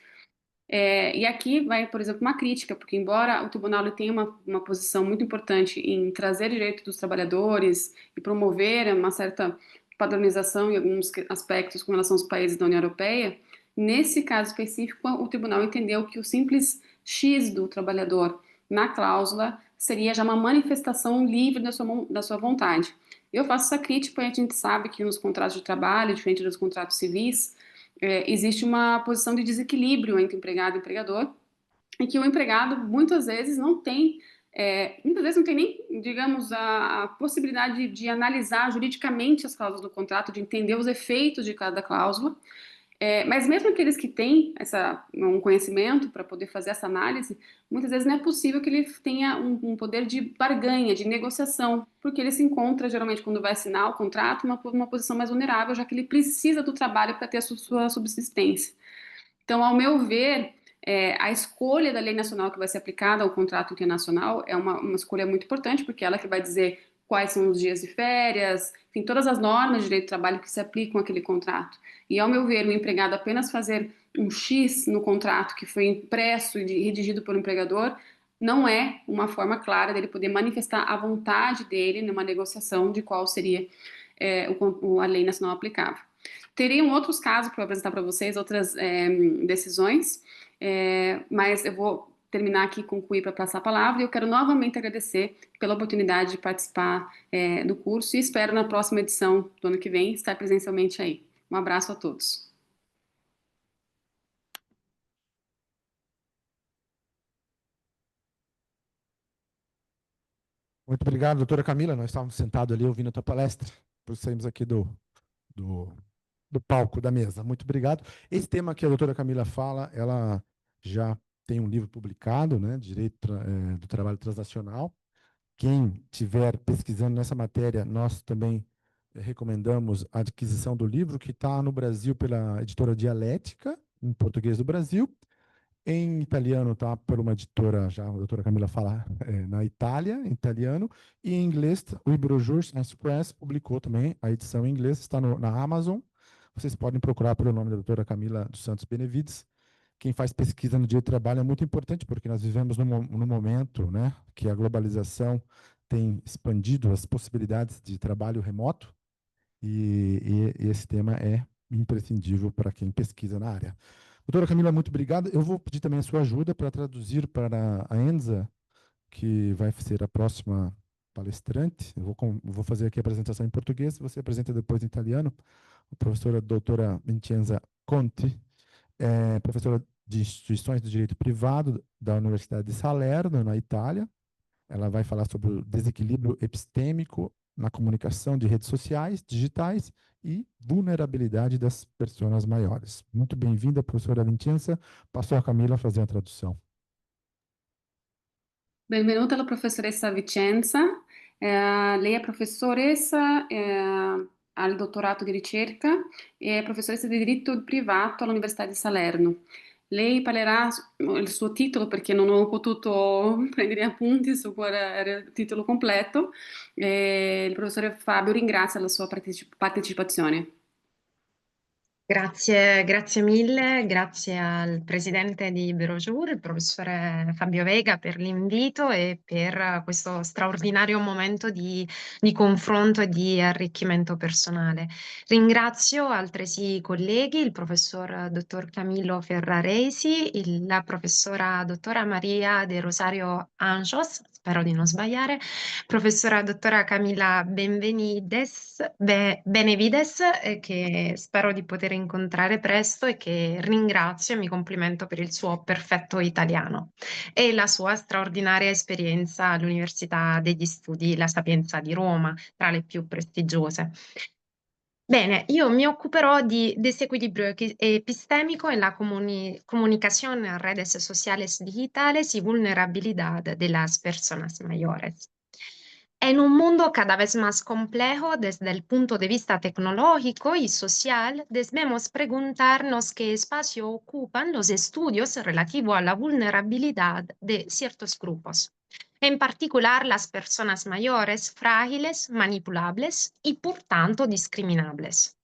E aqui vai, por exemplo, uma crítica, porque embora o tribunal tenha uma posição muito importante em trazer direito dos trabalhadores e promover uma certa padronização em alguns aspectos com relação aos países da União Europeia, nesse caso específico, o tribunal entendeu que o simples X do trabalhador na cláusula seria já uma manifestação livre da sua vontade. Eu faço essa crítica, porque a gente sabe que nos contratos de trabalho, diferente dos contratos civis, existe uma posição de desequilíbrio entre empregado e empregador, e que o empregado muitas vezes não tem nem, digamos, a possibilidade de analisar juridicamente as cláusulas do contrato, de entender os efeitos de cada cláusula. Mas mesmo aqueles que têm um conhecimento para poder fazer essa análise, muitas vezes não é possível que ele tenha um poder de barganha, de negociação, porque ele se encontra, geralmente, quando vai assinar o contrato, uma posição mais vulnerável, já que ele precisa do trabalho para ter a sua subsistência. Então, ao meu ver, a escolha da lei nacional que vai ser aplicada ao contrato internacional é uma escolha muito importante, porque ela que vai dizer quais são os dias de férias, enfim, todas as normas de direito do trabalho que se aplicam àquele contrato. E, ao meu ver, o empregado apenas fazer um X no contrato que foi impresso e redigido pelo empregador não é uma forma clara dele poder manifestar a vontade dele numa negociação de qual seria a lei nacional aplicável. Teriam outros casos para apresentar para vocês, outras decisões, mas eu vou terminar aqui, concluir para passar a palavra, e eu quero novamente agradecer pela oportunidade de participar do curso e espero na próxima edição do ano que vem estar presencialmente aí. Um abraço a todos. Muito obrigado, doutora Camila. Nós estávamos sentados ali ouvindo a tua palestra, por sairmos aqui do palco, da mesa. Muito obrigado. Esse tema que a doutora Camila fala, ela já tem um livro publicado, né, Direito do Trabalho Transacional. Quem estiver pesquisando nessa matéria, nós também recomendamos a aquisição do livro, que está no Brasil pela editora Dialética, em português do Brasil. Em italiano está por uma editora, já a doutora Camila fala, na Itália, em italiano. E em inglês, o Iberojur Science Press publicou também a edição em inglês, está na Amazon. Vocês podem procurar pelo nome da doutora Camila dos Santos Benevides. Quem faz pesquisa no direito do trabalho é muito importante, porque nós vivemos num momento, né, que a globalização tem expandido as possibilidades de trabalho remoto, e esse tema é imprescindível para quem pesquisa na área. Doutora Camila, muito obrigado. Eu vou pedir também a sua ajuda para traduzir para a Enza, que vai ser a próxima palestrante. Eu vou fazer aqui a apresentação em português, você apresenta depois em italiano. A professora doutora Vincenza Conti é professora de instituições do direito privado da Universidade de Salerno, na Itália. Ela vai falar sobre o desequilíbrio epistêmico na comunicação de redes sociais, digitais e vulnerabilidade das pessoas maiores. Muito bem-vinda, professora Vincenza. Passou a Camila a fazer a tradução. Benvenuta la professoressa Vicenza. Lei è professoressa al dottorato di ricerca e è professoressa di diritto privato all'Università di Salerno. Lei parlerà il suo titolo perché non ho potuto prendere appunti su quale era il titolo completo. Il professore Fabio ringrazia la sua partecipazione. Grazie mille, grazie al presidente di Iberojur, il professore Fabio Vega, per l'invito e per questo straordinario momento di confronto e di arricchimento personale. Ringrazio altresì i colleghi, il professor dottor Camillo Ferraresi, la professora dottora Maria de Rosario Anjos, spero di non sbagliare, professora dottora Camila Benevides, che spero di poter incontrare presto e che ringrazio e mi complimento per il suo perfetto italiano e la sua straordinaria esperienza all'Università degli Studi La Sapienza di Roma, tra le più prestigiose. Bene, io mi occuperò di desequilibrio epistemico en la comunicación en redes sociales digitales y vulnerabilidad de las personas mayores. En un mundo cada vez más complejo desde el punto de vista tecnológico y social, debemos preguntarnos qué espacio ocupan los estudios relativos a la vulnerabilidad de ciertos grupos, en particular las personas mayores, frágiles, manipulables y por tanto discriminables.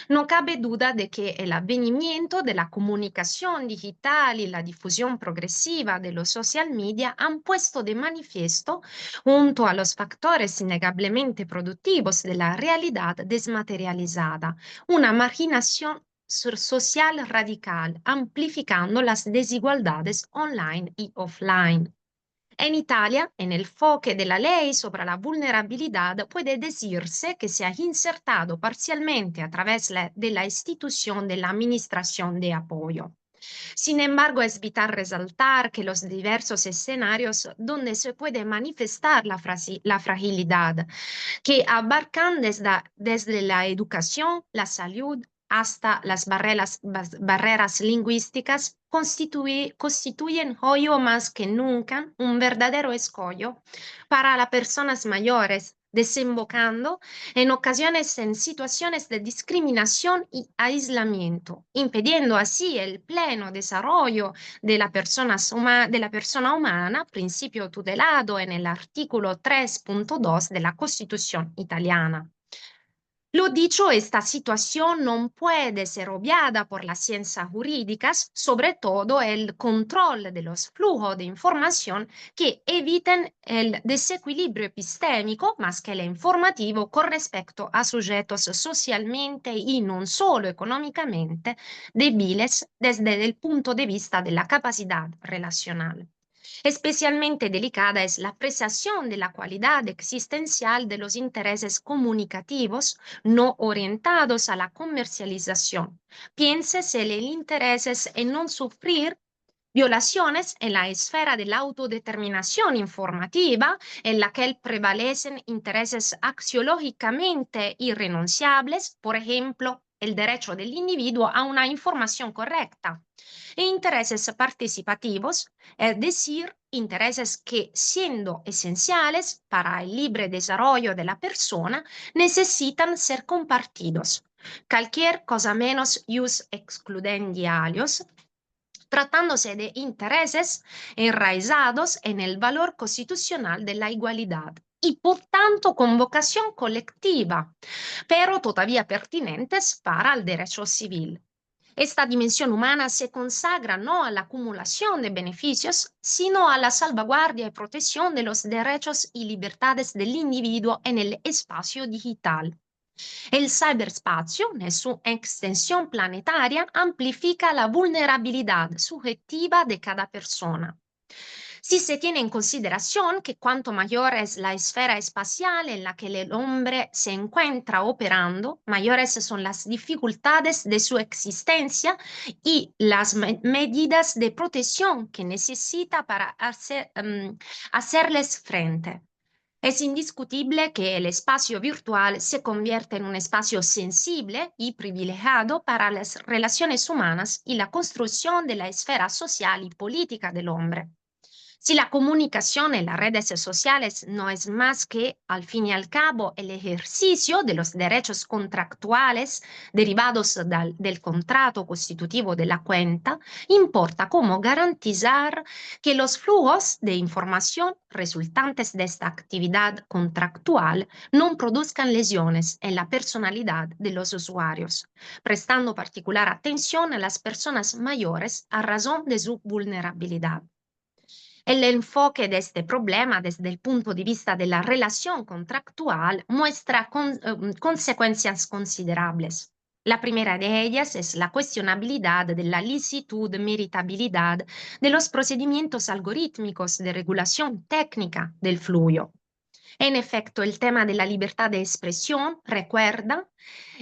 No cabe duda de que el advenimiento de la comunicación digital y la difusión progresiva de los social media han puesto de manifiesto, junto a los factores innegablemente productivos de la realidad desmaterializada, una marginación social radical, amplificando las desigualdades online y offline. En Italia, en el enfoque de la ley sobre la vulnerabilidad, puede decirse que se ha insertado parcialmente a través de la institución de la Administración de Apoyo. Sin embargo, es vital resaltar que los diversos escenarios donde se puede manifestar la fragilidad, que abarcan desde la educación, la salud, hasta las barreras lingüísticas, constituyen hoy o más que nunca un verdadero escollo para las personas mayores, desembocando en ocasiones en situaciones de discriminación y aislamiento, impidiendo así el pleno desarrollo de la persona humana, principio tutelado en el artículo 3.2 de la Constitución italiana. Lo dicho, esta situación no puede ser obviada por las ciencias jurídicas, sobre todo el control de los flujos de información que eviten el desequilibrio epistémico más que el informativo con respecto a sujetos socialmente y no solo económicamente débiles desde el punto de vista de la capacidad relacional. Especialmente delicada es la apreciación de la cualidad existencial de los intereses comunicativos no orientados a la comercialización. Piénsese en el interés en no sufrir violaciones en la esfera de la autodeterminación informativa, en la que prevalecen intereses axiológicamente irrenunciables, por ejemplo, el derecho del individuo a una información correcta, e intereses participativos, es decir, intereses que, siendo esenciales para el libre desarrollo de la persona, necesitan ser compartidos. Cualquier cosa menos ius excludendi alios, tratándose de intereses enraizados en el valor constitucional de la igualdad y por tanto con vocación colectiva, pero todavía pertinentes para el derecho civil. Esta dimensión humana se consagra no a la acumulación de beneficios, sino a la salvaguardia y protección de los derechos y libertades del individuo en el espacio digital. El ciberespacio, en su extensión planetaria, amplifica la vulnerabilidad subjetiva de cada persona. Si se tiene en consideración que cuanto mayor es la esfera espacial en la que el hombre se encuentra operando, mayores son las dificultades de su existencia y las medidas de protección que necesita para hacerles frente. Es indiscutible que el espacio virtual se convierte en un espacio sensible y privilegiado para las relaciones humanas y la construcción de la esfera social y política del hombre. Si la comunicación en las redes sociales no es más que, al fin y al cabo, el ejercicio de los derechos contractuales derivados del contrato constitutivo de la cuenta, importa cómo garantizar que los flujos de información resultantes de esta actividad contractual no produzcan lesiones en la personalidad de los usuarios, prestando particular atención a las personas mayores a razón de su vulnerabilidad. El enfoque de este problema desde el punto de vista de la relación contractual muestra consecuencias considerables. La primera de ellas es la cuestionabilidad de la licitud, meritabilidad de los procedimientos algorítmicos de regulación técnica del flujo. En efecto, el tema de la libertad de expresión recuerda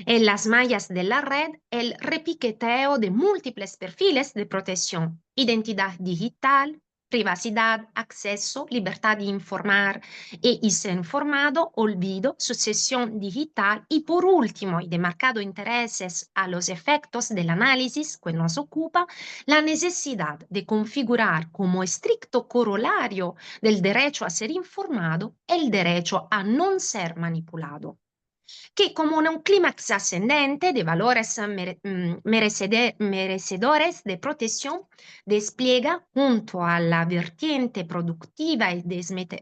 en las mallas de la red el repiqueteo de múltiples perfiles de protección, identidad digital, privacidad, acceso, libertad de informar y ser informado, olvido, sucesión digital y por último, y de marcado intereses a los efectos del análisis que nos ocupa, la necesidad de configurar como estricto corolario del derecho a ser informado el derecho a no ser manipulado, que como un clímax ascendente de valores merecedores de protección despliega junto a la vertiente productiva y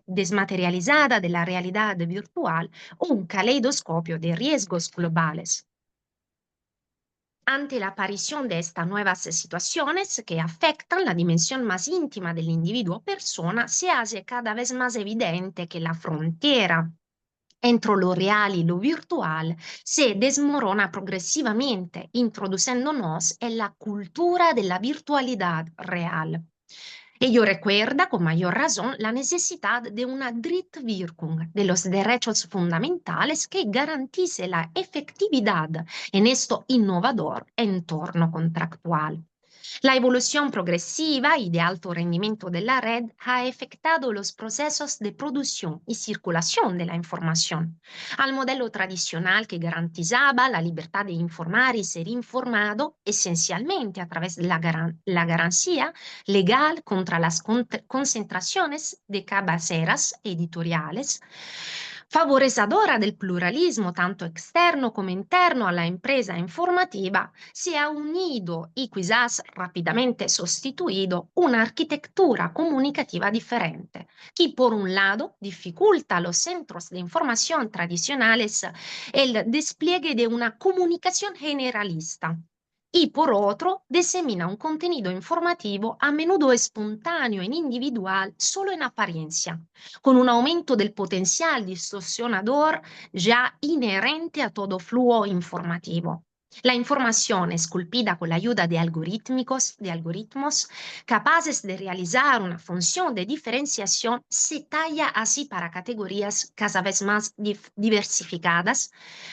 desmaterializada de la realidad virtual un caleidoscopio de riesgos globales. Ante la aparición de estas nuevas situaciones que afectan la dimensión más íntima del individuo o persona, se hace cada vez más evidente que la frontera entre lo real y lo virtual se desmorona progresivamente, introduciéndonos en la cultura de la virtualidad real. Ello recuerda con mayor razón la necesidad de una Drittwirkung de los derechos fundamentales que garantice la efectividad en esto innovador entorno contractual. La evolución progresiva y de alto rendimiento de la red ha afectado los procesos de producción y circulación de la información. Al modelo tradicional que garantizaba la libertad de informar y ser informado esencialmente a través de la garantía legal contra las concentraciones de cabeceras editoriales, favorecedora del pluralismo tanto externo como interno a la empresa informativa, se ha unido y quizás rápidamente sustituido una arquitectura comunicativa diferente, que por un lado dificulta a los centros de información tradicionales el despliegue de una comunicación generalista, y por otro disemina un contenido informativo a menudo espontáneo e individual solo en apariencia, con un aumento del potencial distorsionador ya inherente a todo flujo informativo. La información esculpida con la ayuda de algoritmos capaces de realizar una función de diferenciación se talla así para categorías cada vez más diversificadas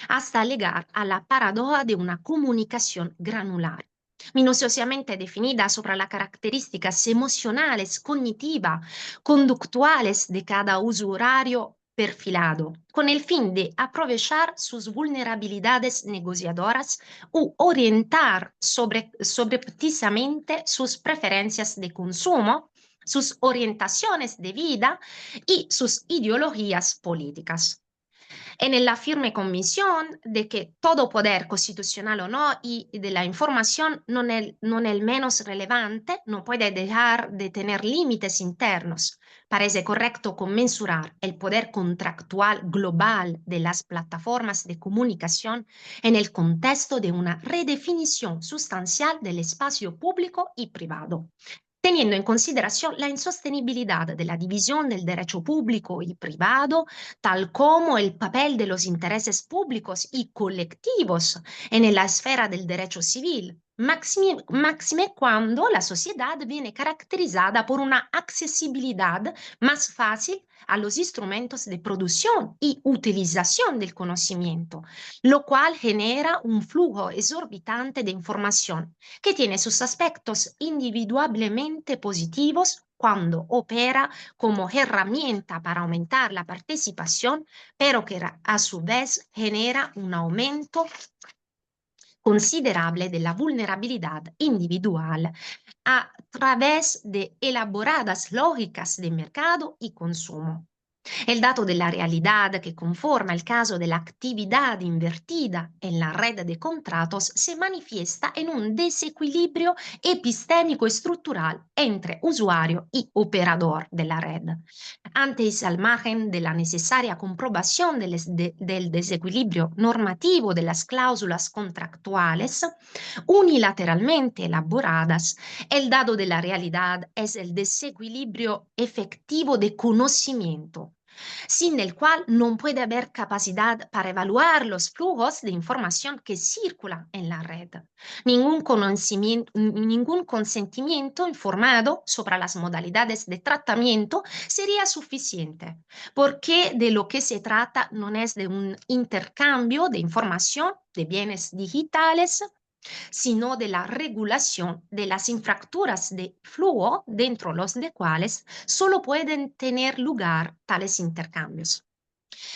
hasta llegar a la paradoja de una comunicación granular, minuciosamente definida sobre las características emocionales, cognitivas, conductuales de cada usuario perfilado, con el fin de aprovechar sus vulnerabilidades negociadoras u orientar sobrepticiamente sus preferencias de consumo, sus orientaciones de vida y sus ideologías políticas. En la firme convicción de que todo poder constitucional o no y de la información no es el menos relevante, no puede dejar de tener límites internos. Parece correcto conmensurar el poder contractual global de las plataformas de comunicación en el contexto de una redefinición sustancial del espacio público y privado, teniendo en consideración la insostenibilidad de la división del derecho público y privado, tal como el papel de los intereses públicos y colectivos en la esfera del derecho civil, máxime cuando la sociedad viene caracterizada por una accesibilidad más fácil a los instrumentos de producción y utilización del conocimiento, lo cual genera un flujo exorbitante de información que tiene sus aspectos individualmente positivos cuando opera como herramienta para aumentar la participación, pero que a su vez genera un aumento considerable de la vulnerabilidad individual a través de elaboradas lógicas de mercado y consumo. El dato de la realidad que conforma el caso de la actividad invertida en la red de contratos se manifiesta en un desequilibrio epistémico estructural entre usuario y operador de la red. Antes, al margen de la necesaria comprobación del desequilibrio normativo de las cláusulas contractuales unilateralmente elaboradas, el dato de la realidad es el desequilibrio efectivo de conocimiento, sin el cual no puede haber capacidad para evaluar los flujos de información que circulan en la red. Ningún consentimiento informado sobre las modalidades de tratamiento sería suficiente, porque de lo que se trata no es de un intercambio de información de bienes digitales, sino de la regulación de las infracturas de flujo dentro los de cuales solo pueden tener lugar tales intercambios.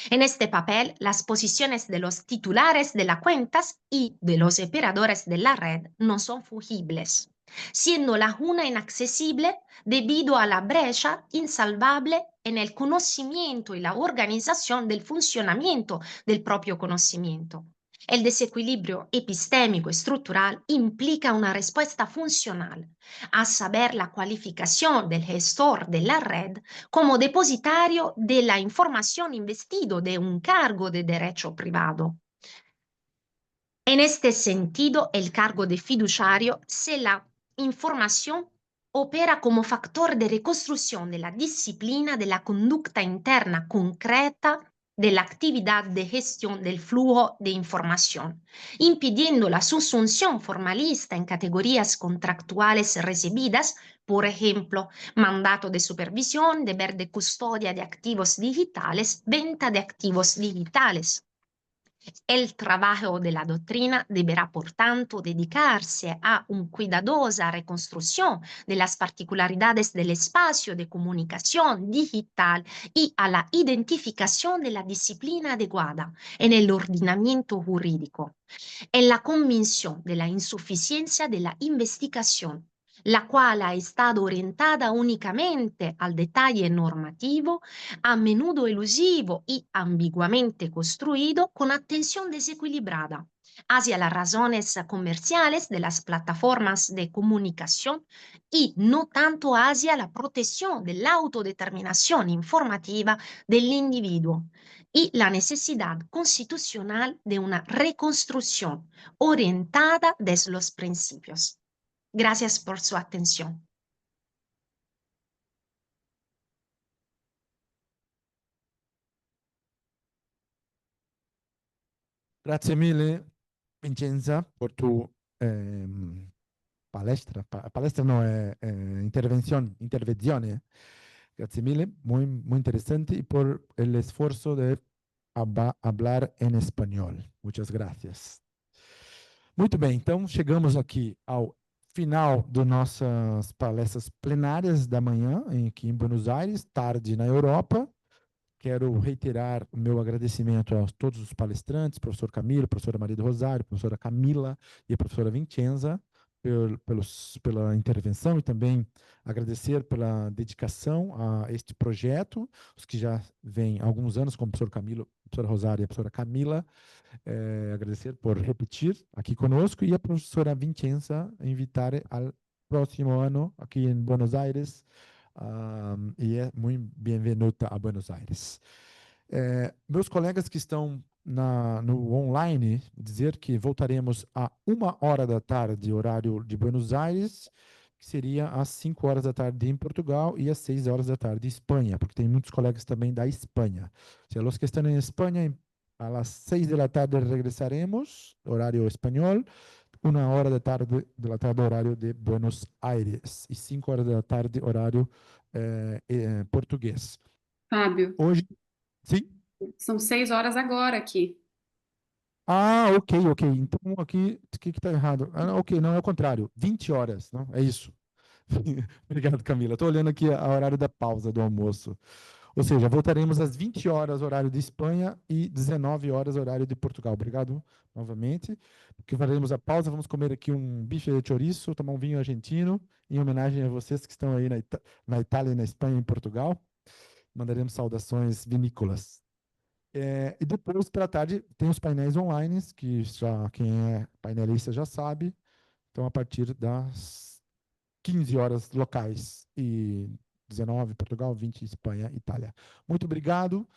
En este papel, las posiciones de los titulares de las cuentas y de los operadores de la red no son fungibles, siendo la una inaccesible debido a la brecha insalvable en el conocimiento y la organización del funcionamiento del propio conocimiento. El desequilibrio epistémico estructural implica una respuesta funcional, a saber, la cualificación del gestor de la red como depositario de la información investido de un cargo de derecho privado. En este sentido, el cargo de fiduciario se la información opera como factor de reconstrucción de la disciplina de la conducta interna concreta de la actividad de gestión del flujo de información, impidiendo la subsunción formalista en categorías contractuales recibidas, por ejemplo, mandato de supervisión, deber de custodia de activos digitales, venta de activos digitales. El trabajo de la doctrina deberá, por tanto, dedicarse a una cuidadosa reconstrucción de las particularidades del espacio de comunicación digital y a la identificación de la disciplina adecuada en el ordenamiento jurídico, en la convicción de la insuficiencia de la investigación, la cual ha estado orientada únicamente al detalle normativo, a menudo elusivo y ambiguamente construido con atención desequilibrada hacia las razones comerciales de las plataformas de comunicación y no tanto hacia la protección de la autodeterminación informativa del individuo y la necesidad constitucional de una reconstrucción orientada desde los principios. Gracias por su atención. Grazie mille, Vincenza, por tu palestra. Palestra no, intervención. Grazie mille, muy interesante y por el esfuerzo de hablar em espanhol. Muitas gracias. Muito bem, então chegamos aqui ao final das nossas palestras plenárias da manhã, aqui em Buenos Aires, tarde na Europa. Quero reiterar o meu agradecimento a todos os palestrantes, professor Camilo, professora Maria do Rosário, professora Camila e a professora Vincenza, pela intervenção e também agradecer pela dedicação a este projeto, os que já vêm há alguns anos, como o professor Camilo, a professora Rosário e a professora Camila, agradecer por repetir aqui conosco e a professora Vincenza invitar ao próximo ano aqui em Buenos Aires, e é muito bem-vinda a Buenos Aires. Meus colegas que estão no online, dizer que voltaremos a 1h da tarde, horário de Buenos Aires, que seria às 5h da tarde em Portugal e às 6h da tarde em Espanha, porque tem muitos colegas também da Espanha. Se os que estão em Espanha, às 6 da tarde regressaremos, horário espanhol, 1h da tarde, horário de Buenos Aires, e 5h da tarde, horário português. Fábio, Hoje, sim? são 6 horas agora aqui. Ah, ok. Então, aqui, o que está errado? Ok, não, é o contrário. 20 horas, não? É isso. Obrigado, Camila. Estou olhando aqui a horário da pausa do almoço. Ou seja, voltaremos às 20 horas, horário de Espanha, e 19 horas, horário de Portugal. Obrigado novamente. Porque faremos a pausa, vamos comer aqui um bife de chouriço, tomar um vinho argentino, em homenagem a vocês que estão aí na Itália, na Espanha e em Portugal. Mandaremos saudações vinícolas. E depois, pela tarde, tem os painéis online, que já quem é painelista já sabe. Então, a partir das 15 horas locais e 19 Portugal, 20 Espanha, Itália. Muito obrigado.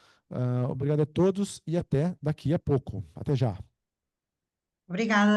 Obrigado a todos e até daqui a pouco. Até já. Obrigada.